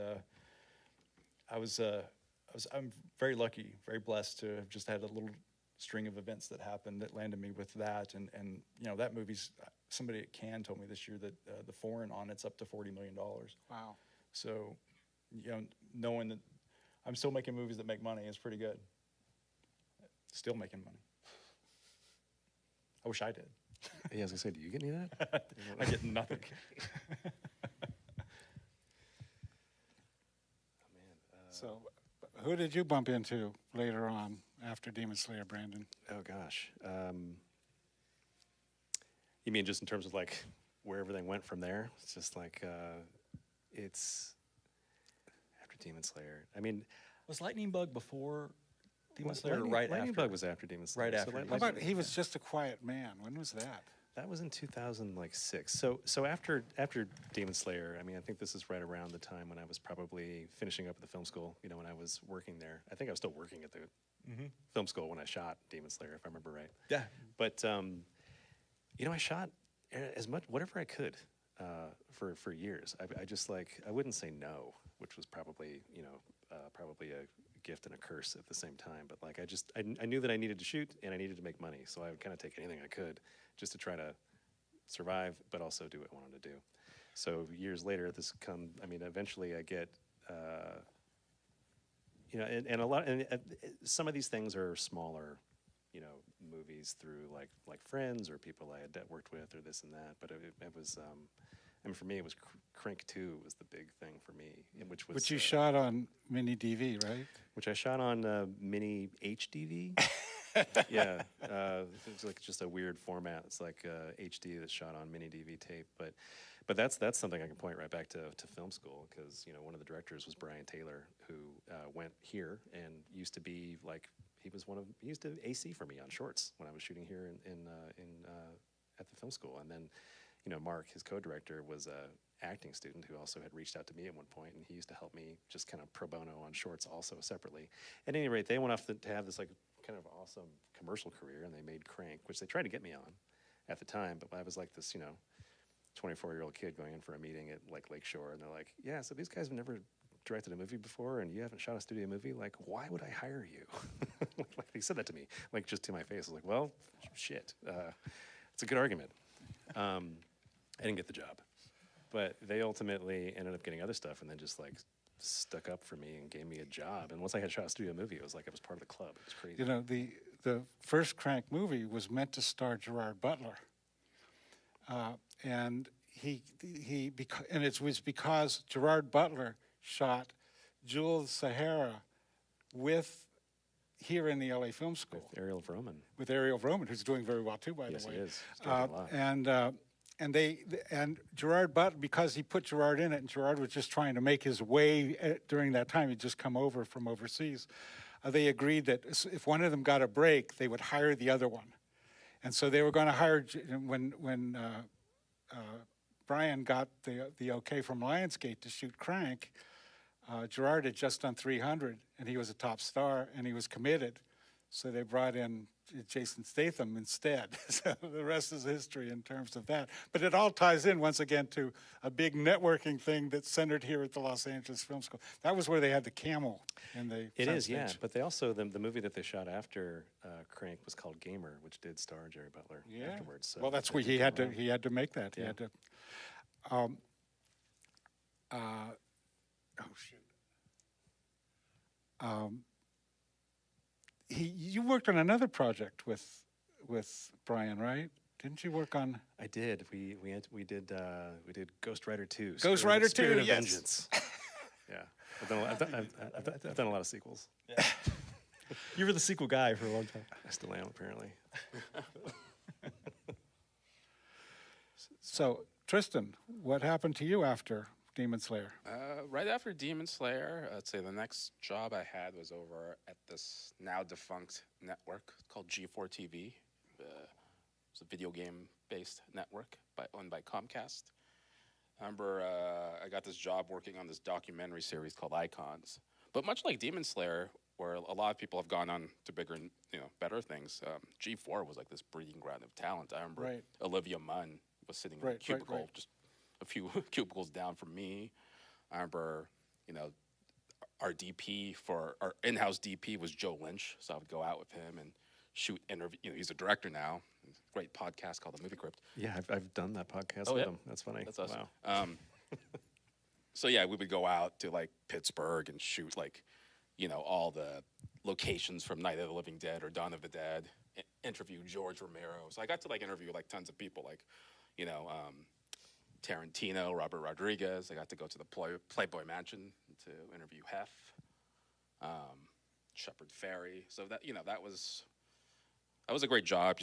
I'm very lucky, very blessed to have just had a little string of events that happened that landed me with that, and that movie's, somebody at Cannes told me this year that the foreign on it's up to $40 million. Wow. So, knowing that I'm still making movies that make money is pretty good. Still making money. I wish I did. Yeah, I was gonna say, do you get any of that? I get nothing. So, who did you bump into later on after Demon Slayer, Brandon? Oh gosh. You mean just in terms of like where everything went from there? It's just like it's after Demon Slayer. I mean, Was Lightning Bug before Demon Slayer or right Lightning after? Bug was after Demon Slayer. Right after. How about He Was Just a Quiet Man? When was that? That was in 2006. So after Demon Slayer, I mean, I think this is right around the time when I was probably finishing up at the film school. When I was working there. I think I was still working at the film school when I shot Demon Slayer, if I remember right. Yeah. But I shot as much whatever I could for years. I just I wouldn't say no, which was probably probably a gift and a curse at the same time. But I knew that I needed to shoot and I needed to make money, so I would kind of take anything I could just to try to survive, but also do what I wanted to do. So years later, eventually I get, and a lot, and some of these things are smaller, movies through like friends or people I had worked with or this and that. But it was, for me, it was Crank 2 was the big thing for me, which you shot on mini DV, right? Which I shot on mini HDV. Yeah, it's like just a weird format. It's like HD that's shot on mini DV tape. But that's something I can point right back to film school, because one of the directors was Brian Taylor, who went here and used to be he used to AC for me on shorts when I was shooting here at the film school. And then Mark, his co-director, was a acting student who also had reached out to me at one point, and he used to help me just kind of pro bono on shorts also separately. At any rate, they went off to have this kind of awesome commercial career, and they made Crank, which they tried to get me on at the time, but I was like this 24-year-old kid going in for a meeting at Lakeshore, and they're like, yeah, so these guys have never directed a movie before, and you haven't shot a studio movie, why would I hire you? They said that to me, just to my face. I was like, well, shit, it's a good argument. I didn't get the job, but they ultimately ended up getting other stuff, and then just stuck up for me and gave me a job. And once I had shot a studio movie, it was like I was part of the club. It was crazy. The first Crank movie was meant to star Gerard Butler, and and it was because Gerard Butler shot Jules Sahara here in the LA Film School. With Ariel Vroman. With Ariel Vroman, who's doing very well too, by Yes, the way. he is. He's doing a lot. And Gerard Butler, because he put Gerard in it, and Gerard was just trying to make his way during that time. He'd just come over from overseas. They agreed that if one of them got a break, they would hire the other one. And so they were going to hire, when Brian got the okay from Lionsgate to shoot Crank, Gerard had just done 300, and he was a top star, and he was committed. So they brought in Jason Statham instead. So the rest is history in terms of that. But it all ties in, once again, to a big networking thing that's centered here at the Los Angeles Film School. That was where they had the camel in the It front is, stage. yeah. But they also, the movie that they shot after Crank was called Gamer, which did star Jerry Butler afterwards. So well, that's they where did he come had to around. he had to make that. He Yeah. had to. Oh shoot. You worked on another project with Brian, right? Didn't you work on I did. We did Ghost Rider 2. Ghost Rider 2, Spirit of yes. Vengeance. Yeah, I've done a lot of sequels. You were the sequel guy for a long time. I still am, apparently. So, Tristan, what happened to you after Demon Slayer? Right after Demon Slayer, I'd say the next job I had was over at this now defunct network called G4 TV. It's a video game-based network owned by Comcast. I remember I got this job working on this documentary series called Icons. But much like Demon Slayer, where a lot of people have gone on to bigger and better things, G4 was like this breeding ground of talent. I remember Right. Olivia Munn was sitting in a Right, cubicle right. just a few cubicles down from me. I remember, our DP for our in-house DP was Joe Lynch, so I would go out with him and shoot interview. He's a director now. Great podcast called The Movie Crypt. Yeah, I've done that podcast Oh, with yeah? him. That's funny. That's awesome. Wow. So yeah, we would go out to like Pittsburgh and shoot all the locations from Night of the Living Dead or Dawn of the Dead. Interview George Romero. So I got to interview tons of people Tarantino, Robert Rodriguez. I got to go to the Playboy Mansion to interview Hef, Shepard Fairey. So that was a great job.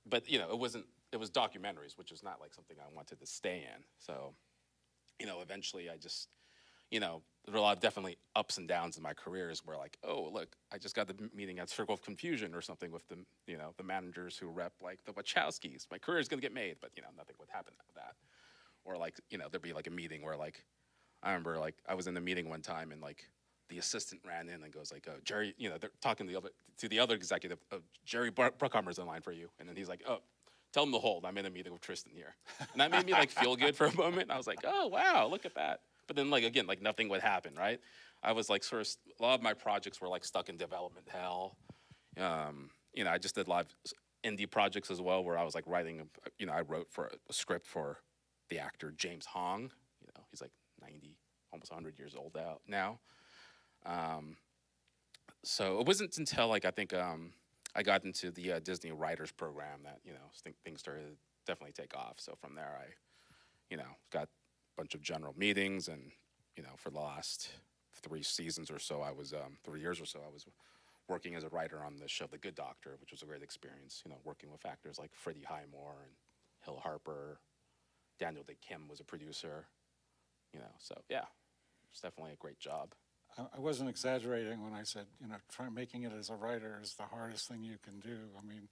But it wasn't. It was documentaries, which is not something I wanted to stay in. So, eventually I just, there were a lot of definitely ups and downs in my careers where oh look, I just got the meeting at Circle of Confusion or something with the the managers who rep the Wachowskis. My career is gonna get made, but nothing would happen after that. Or there'd be a meeting where I remember I was in the meeting one time and the assistant ran in and goes oh Jerry, they're talking to the other executive, Jerry Bruckheimer's in line for you, and then he's oh, tell him to hold. I'm in a meeting with Tristan here, and that made me feel good for a moment. I was oh wow, look at that. But then again nothing would happen, right? I was sort of a lot of my projects were stuck in development hell. I just did a lot of indie projects as well where I was writing. I wrote for a script for the actor James Hong. He's 90, almost 100 years old now. So it wasn't until I think I got into the Disney Writers Program that things started to definitely take off. So from there I got a bunch of general meetings, and for the last 3 seasons or so, I was 3 years or so, I was working as a writer on the show The Good Doctor, which was a great experience. Working with actors like Freddie Highmore and Hill Harper. Daniel Day Kim was a producer. So yeah, it's definitely a great job. I wasn't exaggerating when I said, making it as a writer is the hardest thing you can do. I mean,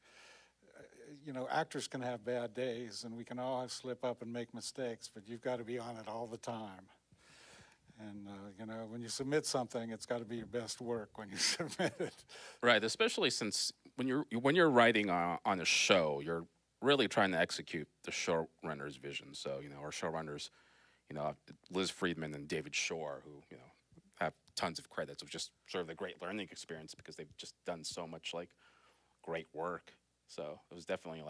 actors can have bad days, and we can all slip up and make mistakes, but you've got to be on it all the time. And, when you submit something, it's got to be your best work when you submit it. Right, especially since when you're writing on a show, you're really trying to execute the showrunner's vision. So, our showrunners, Liz Friedman and David Shore, who, have tons of credits of just sort of the great learning experience because they've just done so much great work. So it was definitely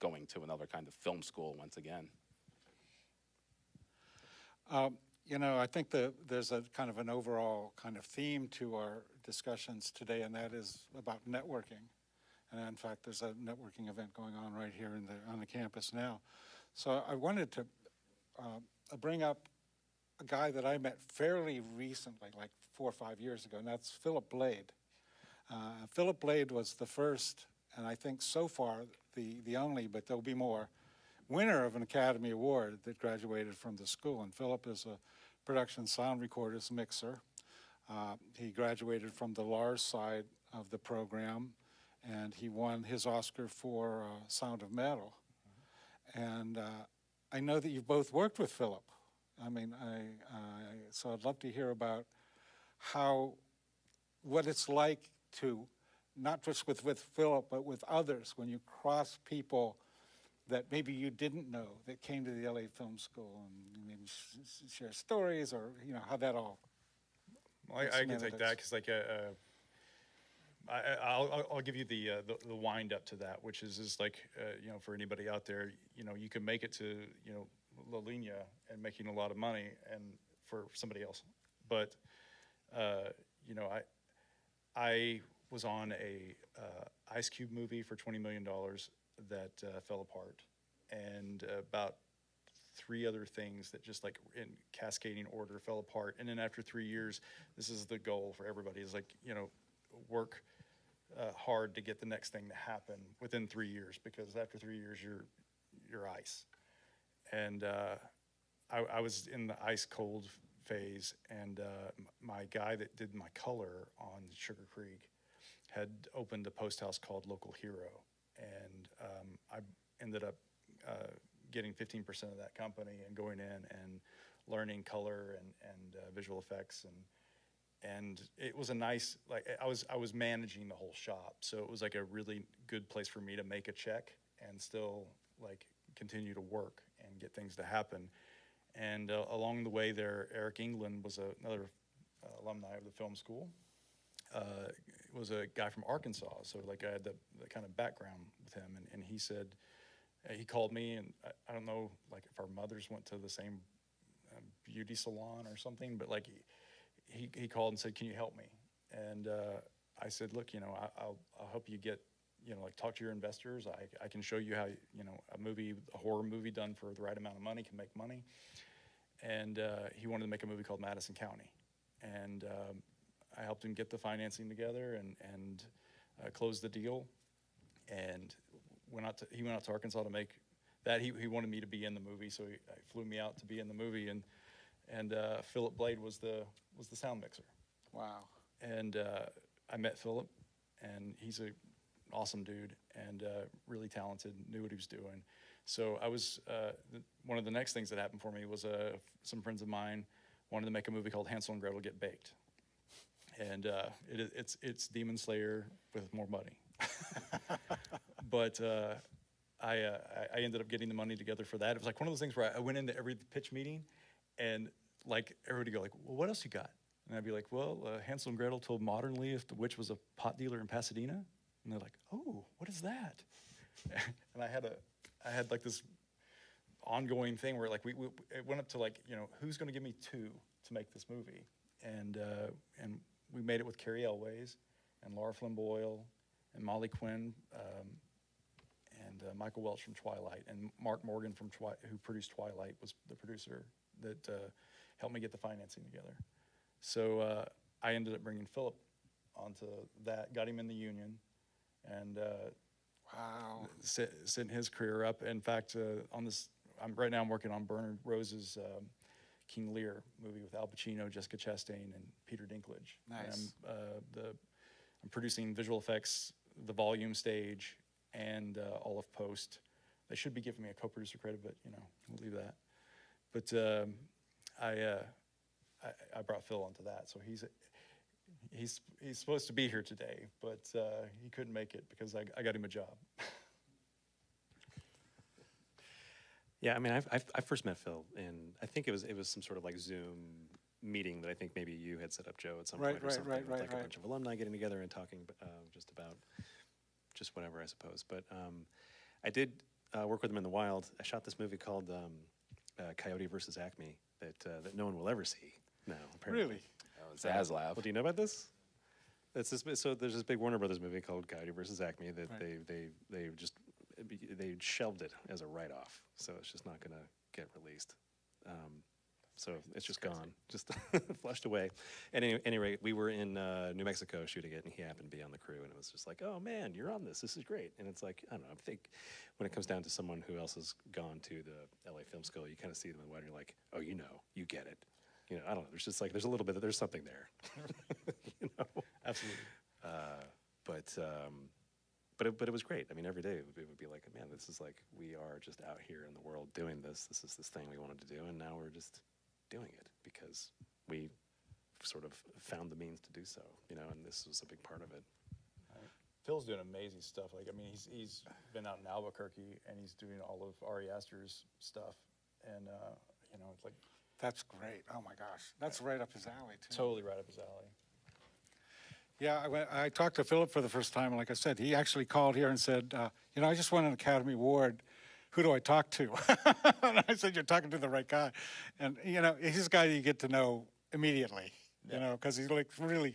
going to another kind of film school once again. I think there's a kind of an overall kind of theme to our discussions today, and that is about networking. And in fact, there's a networking event going on right here on the campus now. So I wanted to bring up a guy that I met fairly recently, like 4 or 5 years ago, and that's Philip Blade. Philip Blade was the first, and I think so far the only, but there'll be more, winner of an Academy Award that graduated from the school. And Philip is a production sound recordist mixer. He graduated from the Lars side of the program, and he won his Oscar for Sound of Metal. And I know that you've both worked with Philip. I mean, so I'd love to hear about what it's like to, not just with Philip, but with others, when you cross people that maybe you didn't know that came to the LA Film School, and maybe share stories, or how that all. Well, I can take that because, like, I'll give you the wind up to that, which is like, for anybody out there, you can make it to La Linea and making a lot of money, and for somebody else, but I was on a Ice Cube movie for $20 million that fell apart, and about 3 other things that just like in cascading order fell apart. And then after 3 years, this is the goal for everybody, is like, work hard to get the next thing to happen within 3 years, because after 3 years you're ice. And I was in the ice cold phase, and my guy that did my color on Sugar Creek had opened a post house called Local Hero, and I ended up getting 15% of that company and going in and learning color and visual effects, and it was a nice, like, I was managing the whole shop, so it was like a really good place for me to make a check and still like continue to work and get things to happen. And along the way there, Eric England was another alumni of the film school. Was a guy from Arkansas, so like I had the kind of background with him, and he said, he called me, and I don't know like if our mothers went to the same beauty salon or something, but like he called and said, can you help me? And I said, look, I'll help you get, like, talk to your investors. I can show you how, a horror movie done for the right amount of money can make money. And he wanted to make a movie called Madison County. And I helped him get the financing together and close the deal. And he went out to Arkansas to make that. He wanted me to be in the movie, so he flew me out to be in the movie. And Philip Blade was the sound mixer. Wow. And I met Philip, and he's an awesome dude and really talented, knew what he was doing. So I was, one of the next things that happened for me was some friends of mine wanted to make a movie called Hansel and Gretel Get Baked. And it's Demon Slayer with more money. But I ended up getting the money together for that. It was like one of those things where I went into every pitch meeting, and like everybody go like, well, what else you got? And I'd be like, well, Hansel and Gretel told modernly if the witch was a pot dealer in Pasadena. And they're like, oh, what is that? And I had like this ongoing thing where like it went up to like, who's going to give me 2 to make this movie? And we made it with Carrie Elways and Laura Flynn Boyle and Molly Quinn and Michael Welch from Twilight, and Mark Morgan who produced Twilight was the producer that helped me get the financing together. So I ended up bringing Philip onto that, got him in the union, and wow, setting his career up. In fact, right now I'm working on Bernard Rose's King Lear movie with Al Pacino, Jessica Chastain, and Peter Dinklage. Nice. And I'm producing visual effects, the volume stage, and all of post. They should be giving me a co-producer credit, but we'll leave that. But I brought Phil onto that, so he's supposed to be here today, but he couldn't make it because I got him a job. Yeah, I mean, I first met Phil, and I think it was some sort of like Zoom meeting that I think maybe you had set up, Joe, at some point or something, with like a bunch of alumni getting together and talking just about whatever, I suppose. But I did work with him in the wild. I shot this movie called Coyote versus Acme that no one will ever see now, apparently. Really? Zaslav. Well, do you know about this? So there's this big Warner Brothers movie called Coyote versus Acme that they shelved it as a write-off, so it's just not going to get released. So it's just gone, just flushed away. At any rate, we were in New Mexico shooting it, and he happened to be on the crew, and it was just like, oh man, you're on this. This is great. And it's like, I don't know. I think when it comes down to someone who else has gone to the LA Film School, you kind of see them in the wide, and you're like, oh, you get it. I don't know. There's just like there's a little bit. There's something there. Absolutely. But it was great. I mean, every day it would be like, man, this is like we are just out here in the world doing this. This is this thing we wanted to do, and now we're just doing it because we sort of found the means to do so, and this was a big part of it. Phil's doing amazing stuff. Like, I mean, he's been out in Albuquerque, and he's doing all of Ari Aster's stuff, and it's like That's great. Oh my gosh, that's right up his alley too. totally right up his alley. Yeah, I talked to Philip for the first time, and like I said, he actually called here and said, I just won an Academy Award. Who do I talk to? And I said, you're talking to the right guy. And, he's a guy you get to know immediately, because he like really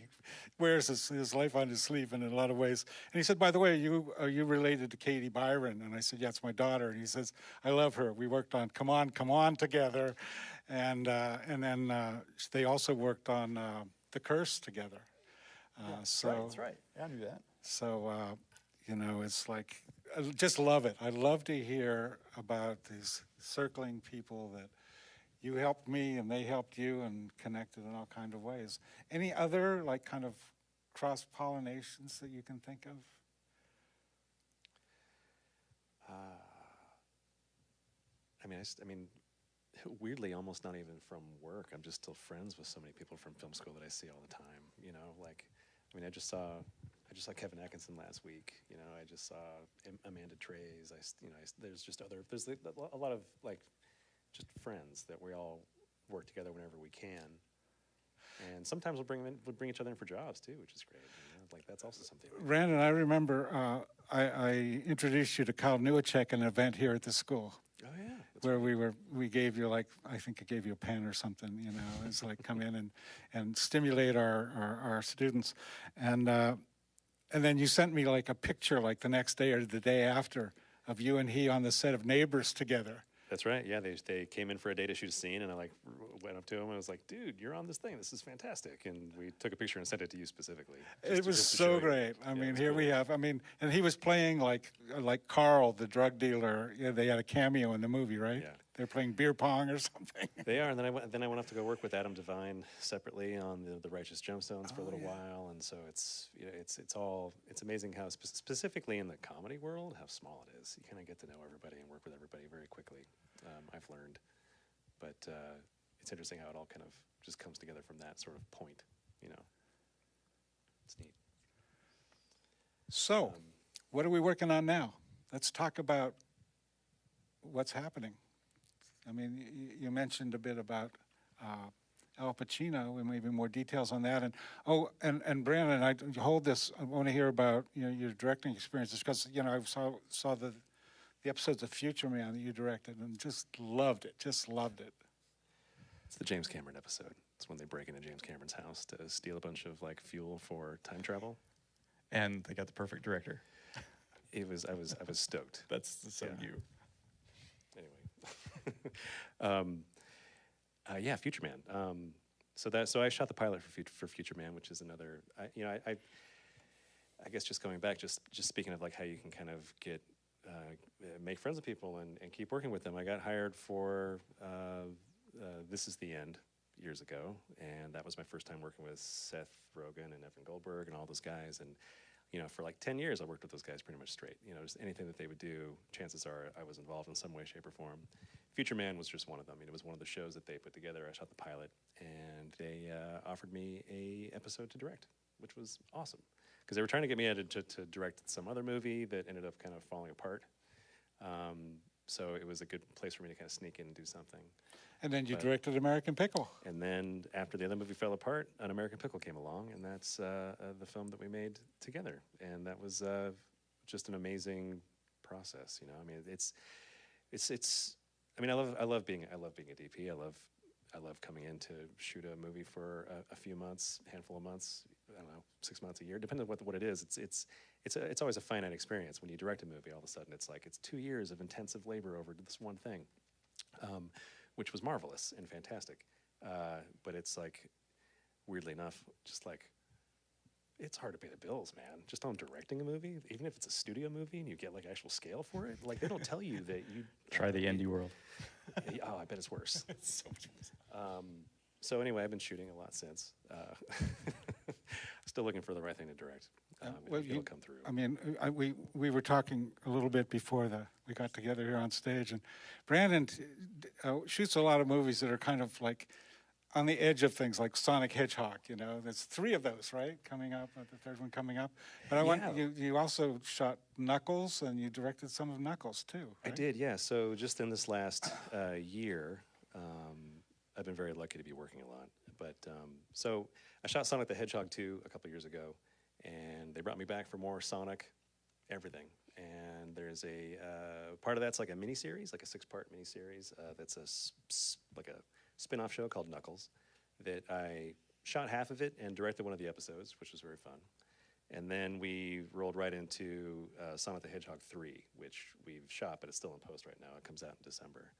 wears his life on his sleeve in a lot of ways. And he said, by the way, are you related to Katie Byron? And I said, yeah, it's my daughter. And he says, I love her. We worked on Come On together. And then they also worked on The Curse together. That's right. Yeah, I knew that. So, it's like, I just love it. I love to hear about these circling people that you helped me and they helped you and connected in all kind of ways. Any other, like, kind of cross-pollinations that you can think of? I mean, weirdly, almost not even from work. I'm just still friends with so many people from film school that I see all the time. I just saw Kevin Atkinson last week. I just saw Amanda Trey's. There's a lot of like just friends that we all work together whenever we can. And sometimes we'll bring each other in for jobs too, which is great. Like that's also something. Brandon, I remember I introduced you to Kyle Newacek at an event here at the school. Oh yeah. Where we gave you I think I gave you a pen or something, it's like come in and stimulate our students. And then you sent me like a picture like the next day or the day after of you and he on the set of Neighbors together. That's right. Yeah, they came in for a day to shoot a scene, and I went up to him and I was like, "Dude, you're on this thing. This is fantastic." And we took a picture and sent it to you specifically. It was so great. I mean, here we have. And he was playing like Carl, the drug dealer. Yeah, they had a cameo in the movie, right? Yeah. They're playing beer pong or something. They are, and then I went off to go work with Adam Devine separately on the Righteous Gemstones for a little while, and so it's amazing how specifically in the comedy world how small it is. You kind of get to know everybody and work with everybody very quickly. I've learned, but it's interesting how it all kind of just comes together from that sort of point. It's neat. So, what are we working on now? Let's talk about what's happening. I mean, you mentioned a bit about Al Pacino and maybe more details on that. And Brandon, I hold this. I want to hear about your directing experiences because I saw the episodes of Future Man that you directed and just loved it. Just loved it. It's the James Cameron episode. It's when they break into James Cameron's house to steal a bunch of like fuel for time travel. And they got the perfect director. I was stoked. That's so you. Anyway, Future Man. So I shot the pilot for Future Man, which is another. I guess just going back, just speaking of like how you can kind of get make friends with people and keep working with them. I got hired for This Is the End years ago, and that was my first time working with Seth Rogen and Evan Goldberg and all those guys. And for like 10 years, I worked with those guys pretty much straight. Just anything that they would do, chances are I was involved in some way, shape, or form. Future Man was just one of them. It was one of the shows that they put together. I shot the pilot, and they offered me a episode to direct, which was awesome. Because they were trying to get me to direct some other movie that ended up kind of falling apart. So it was a good place for me to kind of sneak in and do something. And then you directed American Pickle. And then after the other movie fell apart, An American Pickle came along, and that's the film that we made together. And that was just an amazing process. I mean, it's. I mean, I love being a DP. I love coming in to shoot a movie for a few months, handful of months. I don't know, 6 months, a year, depending on what it is. It's always a finite experience. When you direct a movie, all of a sudden it's 2 years of intensive labor over this one thing. which was marvelous and fantastic. But it's like, weirdly enough, just like, it's hard to pay the bills, man. Just on directing a movie, even if it's a studio movie and you get like actual scale for it, like they don't tell you that you Try the indie world. Oh, I bet it's worse. It's so much worse. So anyway, I've been shooting a lot since. Still looking for the right thing to direct. It'll come through. I mean, we were talking a little bit before we got together here on stage, and Brandon shoots a lot of movies that are kind of like on the edge of things, like Sonic Hedgehog. You know, there's 3 of those, right, coming up. The third one coming up. But I want you also shot Knuckles, and you directed some of Knuckles too. Right? I did, yeah. So just in this last year, I've been very lucky to be working a lot. But so I shot Sonic the Hedgehog 2 a couple years ago, and they brought me back for more Sonic everything. And there's a part of that's like a miniseries, like a 6-part miniseries that's like a spin-off show called Knuckles that I shot half of it and directed one of the episodes, which was very fun. And then we rolled right into Sonic the Hedgehog 3, which we've shot, but it's still in post right now. It comes out in December.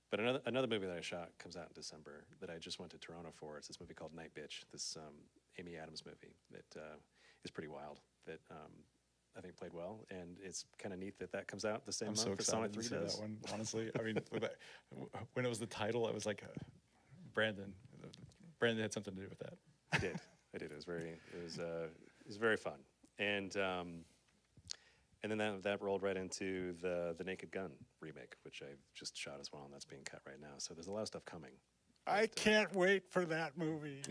But another movie that I shot comes out in December that I just went to Toronto for. It's this movie called Night Bitch, this Amy Adams movie that is pretty wild, that I think played well. And it's kind of neat that comes out the same I'm month so that Sonic excited 3 to see does. that one, honestly. I mean, when it was the title, I was like, Brandon had something to do with that. I did. It was very fun. And then that rolled right into the Naked Gun remake, which I've just shot as well, and that's being cut right now. So there's a lot of stuff coming. I can't wait for that movie.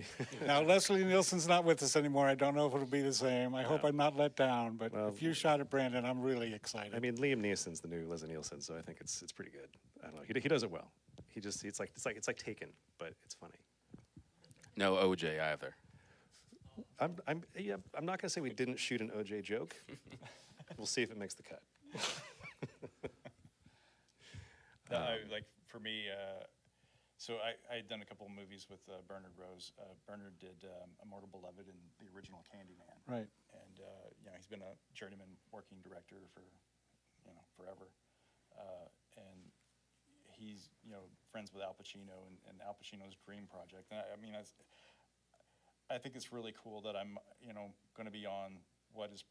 Now, Leslie Nielsen's not with us anymore. I don't know if it'll be the same. I hope I'm not let down. But Well, if you shot it, Brandon, I'm really excited. I mean, Liam Neeson's the new Leslie Nielsen, so I think it's pretty good. I don't know. He does it well. It's like Taken, but it's funny. No OJ either. I'm not gonna say we didn't shoot an OJ joke. We'll see if it makes the cut. Like for me, so I had done a couple of movies with Bernard Rose. Bernard did Immortal Beloved and the original Candyman. Right. And he's been a journeyman working director for forever. And he's friends with Al Pacino and Al Pacino's Dream Project. And I think it's really cool that I'm going to be on what is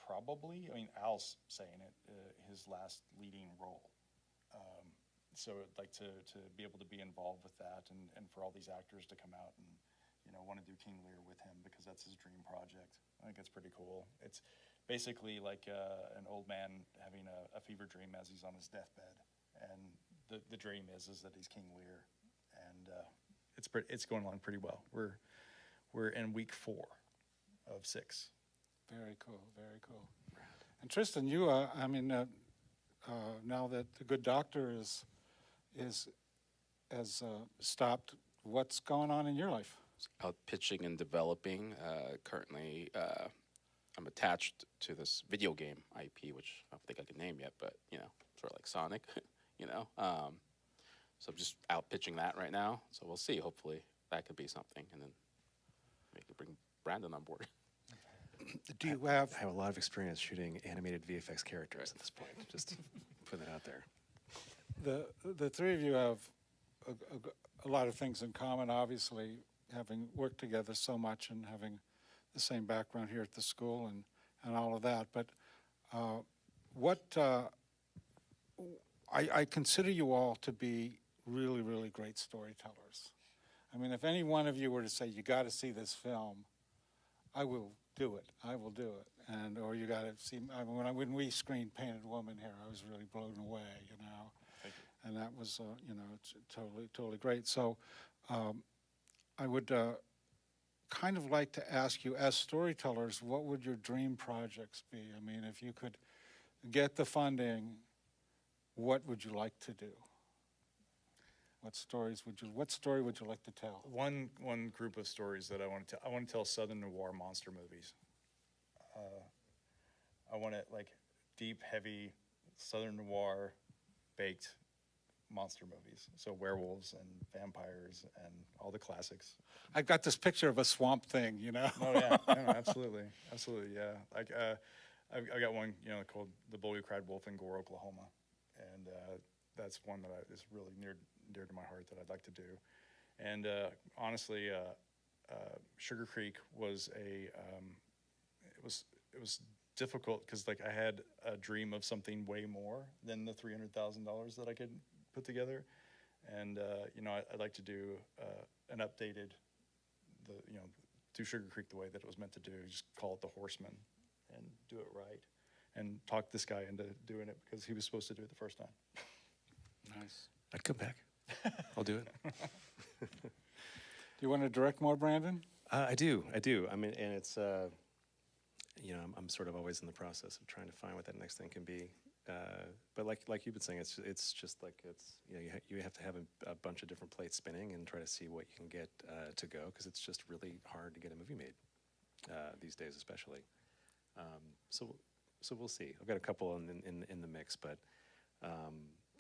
probably, Al's saying it, his last leading role. So I'd like to be able to be involved with that and for all these actors to come out and, want to do King Lear with him because that's his dream project. I think that's pretty cool. It's basically like an old man having a fever dream as he's on his deathbed. And the dream is that he's King Lear. And it's going along pretty well. We're in week 4 of 6. Very cool, very cool. And Tristan, you, now that The Good Doctor has stopped, what's going on in your life? Out pitching and developing. Currently, I'm attached to this video game IP, which I don't think I can name yet, but sort of like Sonic, So I'm just out pitching that right now. So we'll see. Hopefully that could be something, and then maybe bring Brandon on board. Do you have? I have a lot of experience shooting animated VFX characters at this point. Just put that out there. The 3 of you have a lot of things in common, obviously, having worked together so much and having the same background here at the school and all of that. But I consider you all to be really, really great storytellers. I mean, if any one of you were to say, you got to see this film, I will do it. I will do it. Or you got to see, when we screened Painted Woman here, I was really blown away, Thank you. And that was, it's totally great. So I would kind of like to ask you, as storytellers, what would your dream projects be? I mean, if you could get the funding, what would you like to do? What story would you like to tell? One group of stories that I want to tell. I want to tell Southern noir monster movies. I want it like deep, heavy Southern noir baked monster movies. So werewolves and vampires and all the classics. I've got this picture of a swamp thing, Oh yeah, no, absolutely, yeah. Like I got one, called The Bull Who Cried Wolf in Gore, Oklahoma, and that's one that is really dear to my heart that I'd like to do. And honestly, Sugar Creek was it was difficult because like I had a dream of something way more than the $300,000 that I could put together, and you know, I'd like to do an updated, do Sugar Creek the way that it was meant to do. Just call it the Horseman, and do it right, and talk this guy into doing it because he was supposed to do it the first time. Nice. I'd come back. I'll do it. Do you want to direct more, Brandon? I do. I mean, and it's, you know, I'm sort of always in the process of trying to find what that next thing can be. But like you've been saying, it's just like you know, you have to have a bunch of different plates spinning and try to see what you can get to go, because it's just really hard to get a movie made these days, especially. So we'll see. I've got a couple in the mix, but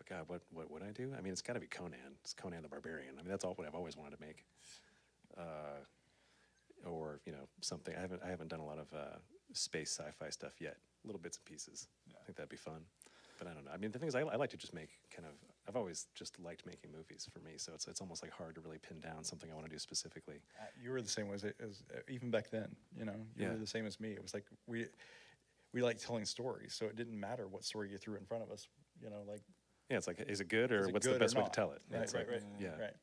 God, what would I do? I mean, it's got to be Conan. It's Conan the Barbarian. I mean, that's all what I've always wanted to make. Or you know, something. I haven't done a lot of space sci-fi stuff yet. Little bits and pieces. Yeah. I think that'd be fun. But I don't know. I mean, the thing is, I like to just make kind of. I've always just liked making movies for me. So it's almost like hard to really pin down something I want to do specifically. You were the same way as even back then. You know, you were the same as me. It was like we like telling stories, so it didn't matter what story you threw in front of us. You know, like. Yeah, it's like, is it good, or what's the best way to tell it? Right, right. Yeah. Right.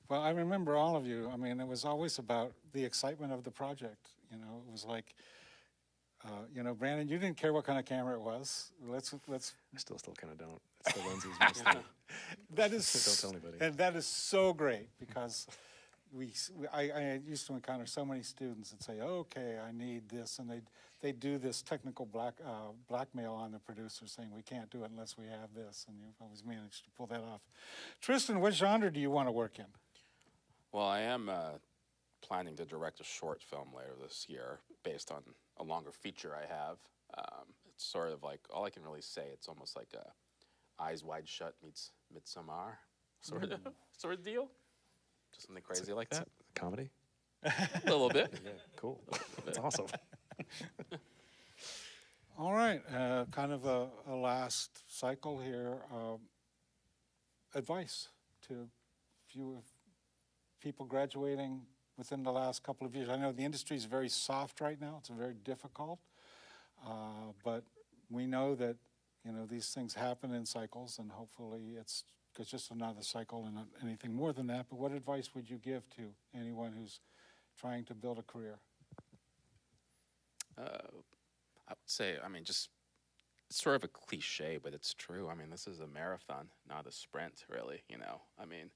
Well, I remember all of you. I mean, it was always about the excitement of the project. You know, it was like, you know, Brandon, you didn't care what kind of camera it was. Let's. I still kind of don't. It's the lenses mostly. That is. Don't tell anybody. And that is so great because I used to encounter so many students and say, okay, I need this, and they do this technical blackmail on the producer, saying we can't do it unless we have this, and you've always managed to pull that off. Tristan, what genre do you want to work in? Well, I am planning to direct a short film later this year based on a longer feature I have. It's sort of like, all I can really say, it's almost like a Eyes Wide Shut meets Midsommar sort of deal. Just something crazy like that. Comedy? A little bit. Yeah, cool. That's awesome. All right, kind of a last cycle here. Advice to few people graduating within the last couple of years. I know the industry is very soft right now. It's very difficult, but we know that, you know, these things happen in cycles, and hopefully it's just another cycle and not anything more than that. But what advice would you give to anyone who's trying to build a career? I would say, I mean, just, it's sort of a cliche, but it's true. I mean, this is a marathon, not a sprint, really, you know. I mean,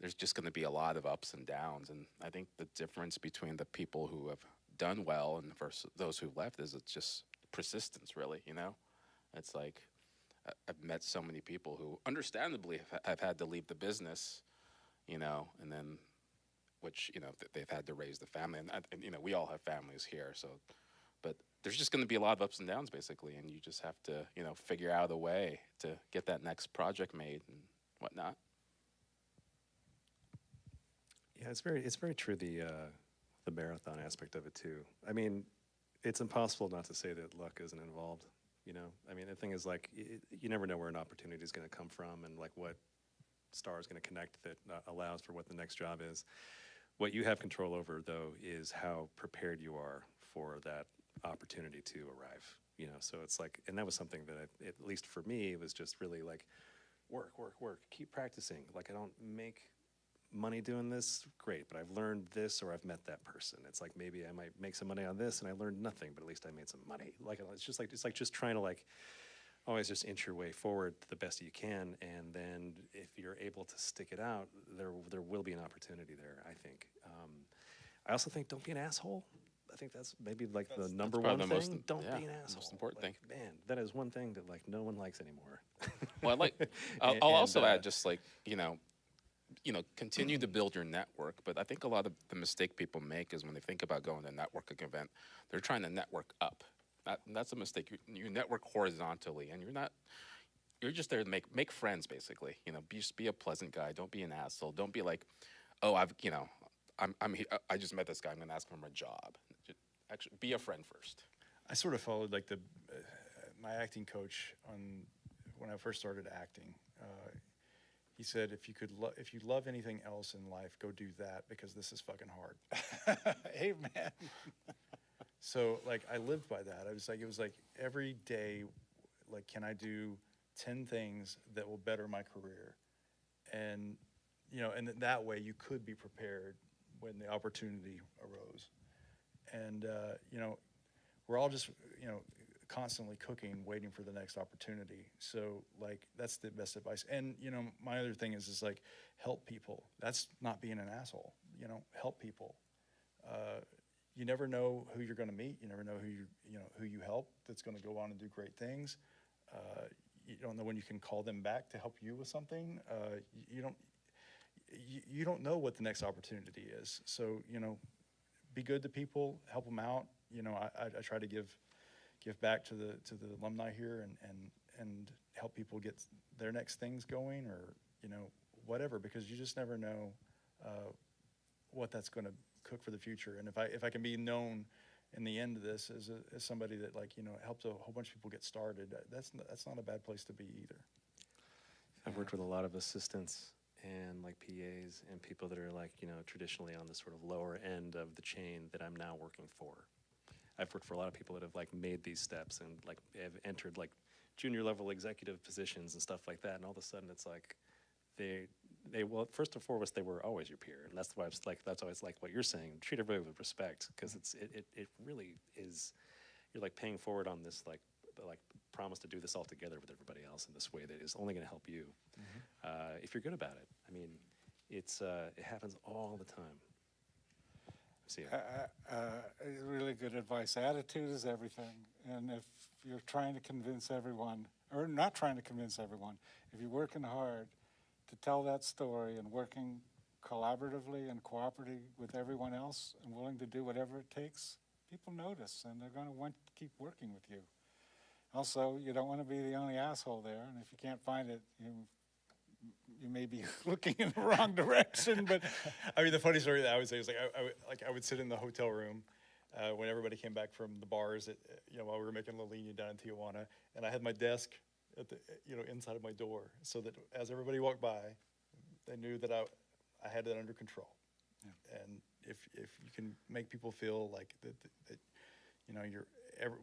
there's just going to be a lot of ups and downs, and I think the difference between the people who have done well and versus those who've left is it's just persistence, really, you know. It's like, I've met so many people who understandably have had to leave the business, you know, and then, which, you know, they've had to raise the family, and you know, we all have families here, so, but there's just going to be a lot of ups and downs, basically, and you just have to, you know, figure out a way to get that next project made and whatnot. Yeah, it's very true, the marathon aspect of it too. I mean, it's impossible not to say that luck isn't involved, you know? I mean, the thing is, like, you never know where an opportunity is going to come from and, like, what star is going to connect that allows for what the next job is. What you have control over, though, is how prepared you are for that opportunity to arrive, you know? So it's like, and that was something that, at least for me, it was just really like, work, keep practicing. Like, I don't make money doing this, great, but I've learned this, or I've met that person. It's like, maybe I might make some money on this and I learned nothing, but at least I made some money. Like, it's like just trying to, like, always just inch your way forward the best you can, and then if you're able to stick it out, there will be an opportunity there, I think. I also think, don't be an asshole. I think that's maybe like the number one thing. Don't be an asshole. Most important thing. Man, that is one thing that, like, no one likes anymore. Well, I'll also add, just like, you know, continue to build your network. But I think a lot of the mistake people make is when they think about going to a networking event, they're trying to network up. That's a mistake. You network horizontally, and you're just there to make friends, basically. You know, just be a pleasant guy. Don't be an asshole. Don't be like, oh, I just met this guy, I'm going to ask him for a job. Just actually, be a friend first. I sort of followed like my acting coach when I first started acting. he said, if you love anything else in life, go do that because this is fucking hard. Amen. So like I lived by that. It was like every day, like, can I do 10 things that will better my career? And, you know, and that way you could be prepared when the opportunity arose. And, you know, we're all just, you know, constantly cooking, waiting for the next opportunity. So like, that's the best advice. And, you know, my other thing is like, help people. That's not being an asshole, you know, help people. You never know who you're going to meet. You never know who you help that's going to go on and do great things. You don't know when you can call them back to help you with something. You don't know what the next opportunity is. So, you know, be good to people, help them out. You know, I try to give back to the alumni here and help people get their next things going, or, you know, whatever, because you just never know what that's going to cook for the future. And if I can be known in the end of this as somebody that, like, you know, helps a whole bunch of people get started, that's not a bad place to be either. I've worked with a lot of assistants and like PAs and people that are like, you know, traditionally on the sort of lower end of the chain that I'm now working for. I've worked for a lot of people that have like made these steps and like have entered like junior level executive positions and stuff like that. And all of a sudden it's like well, first and foremost, they were always your peer. And that's why that's always like what you're saying, treat everybody with respect, because it really is, you're like paying forward on this like promise to do this all together with everybody else in this way that is only going to help you if you're good about it. I mean, it happens all the time. See really good advice. Attitude is everything. And if you're trying to convince everyone, or not trying to convince everyone, if you're working hard to tell that story and working collaboratively and cooperating with everyone else and willing to do whatever it takes, people notice and they're going to want to keep working with you. Also, you don't want to be the only asshole there, and if you can't find it, you may be looking in the wrong direction. But I mean, the funny story that I would say is I would sit in the hotel room when everybody came back from the bars at, you know, while we were making La Linea down in Tijuana, and I had my desk at the, you know, inside of my door, so that as everybody walked by, they knew that I had it under control. Yeah. And if you can make people feel like that you know,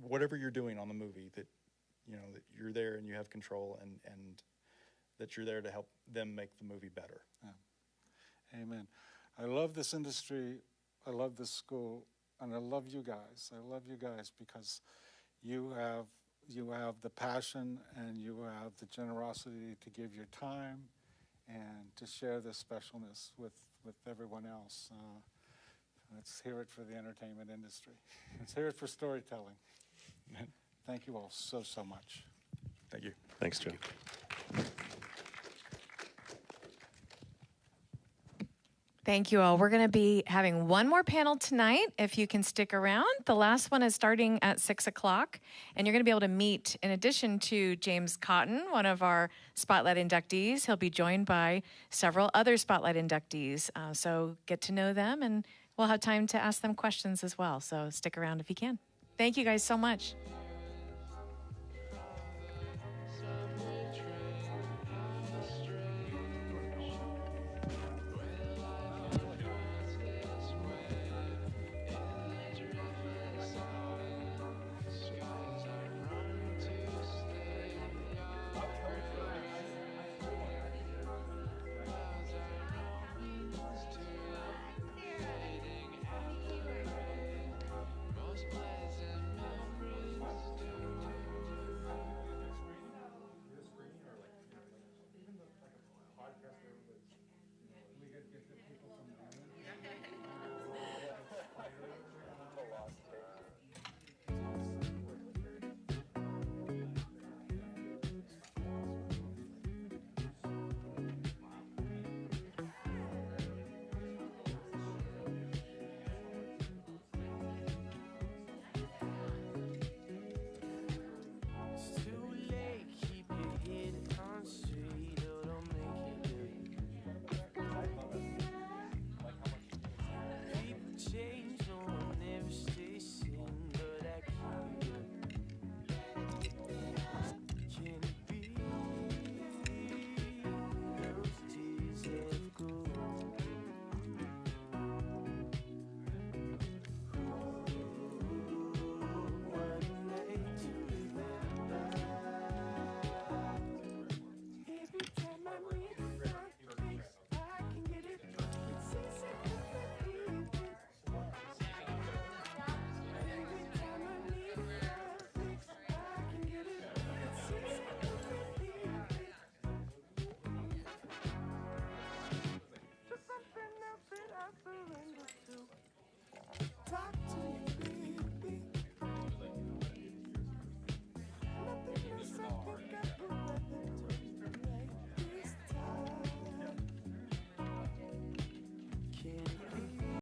whatever you're doing on the movie, that, you know, that you're there and you have control, and that you're there to help them make the movie better. Yeah. Amen. I love this industry. I love this school, and I love you guys. I love you guys because you have the passion and you have the generosity to give your time and to share this specialness with everyone else. Let's hear it for the entertainment industry. Let's hear it for storytelling. Thank you all so much. Thank you. Thanks, Joe. Thank you all. We're going to be having one more panel tonight, if you can stick around. The last one is starting at 6 o'clock, and you're going to be able to meet, in addition to James Cotton, one of our Spotlight inductees, he'll be joined by several other Spotlight inductees. So get to know them, and we'll have time to ask them questions as well. So stick around if you can. Thank you guys so much.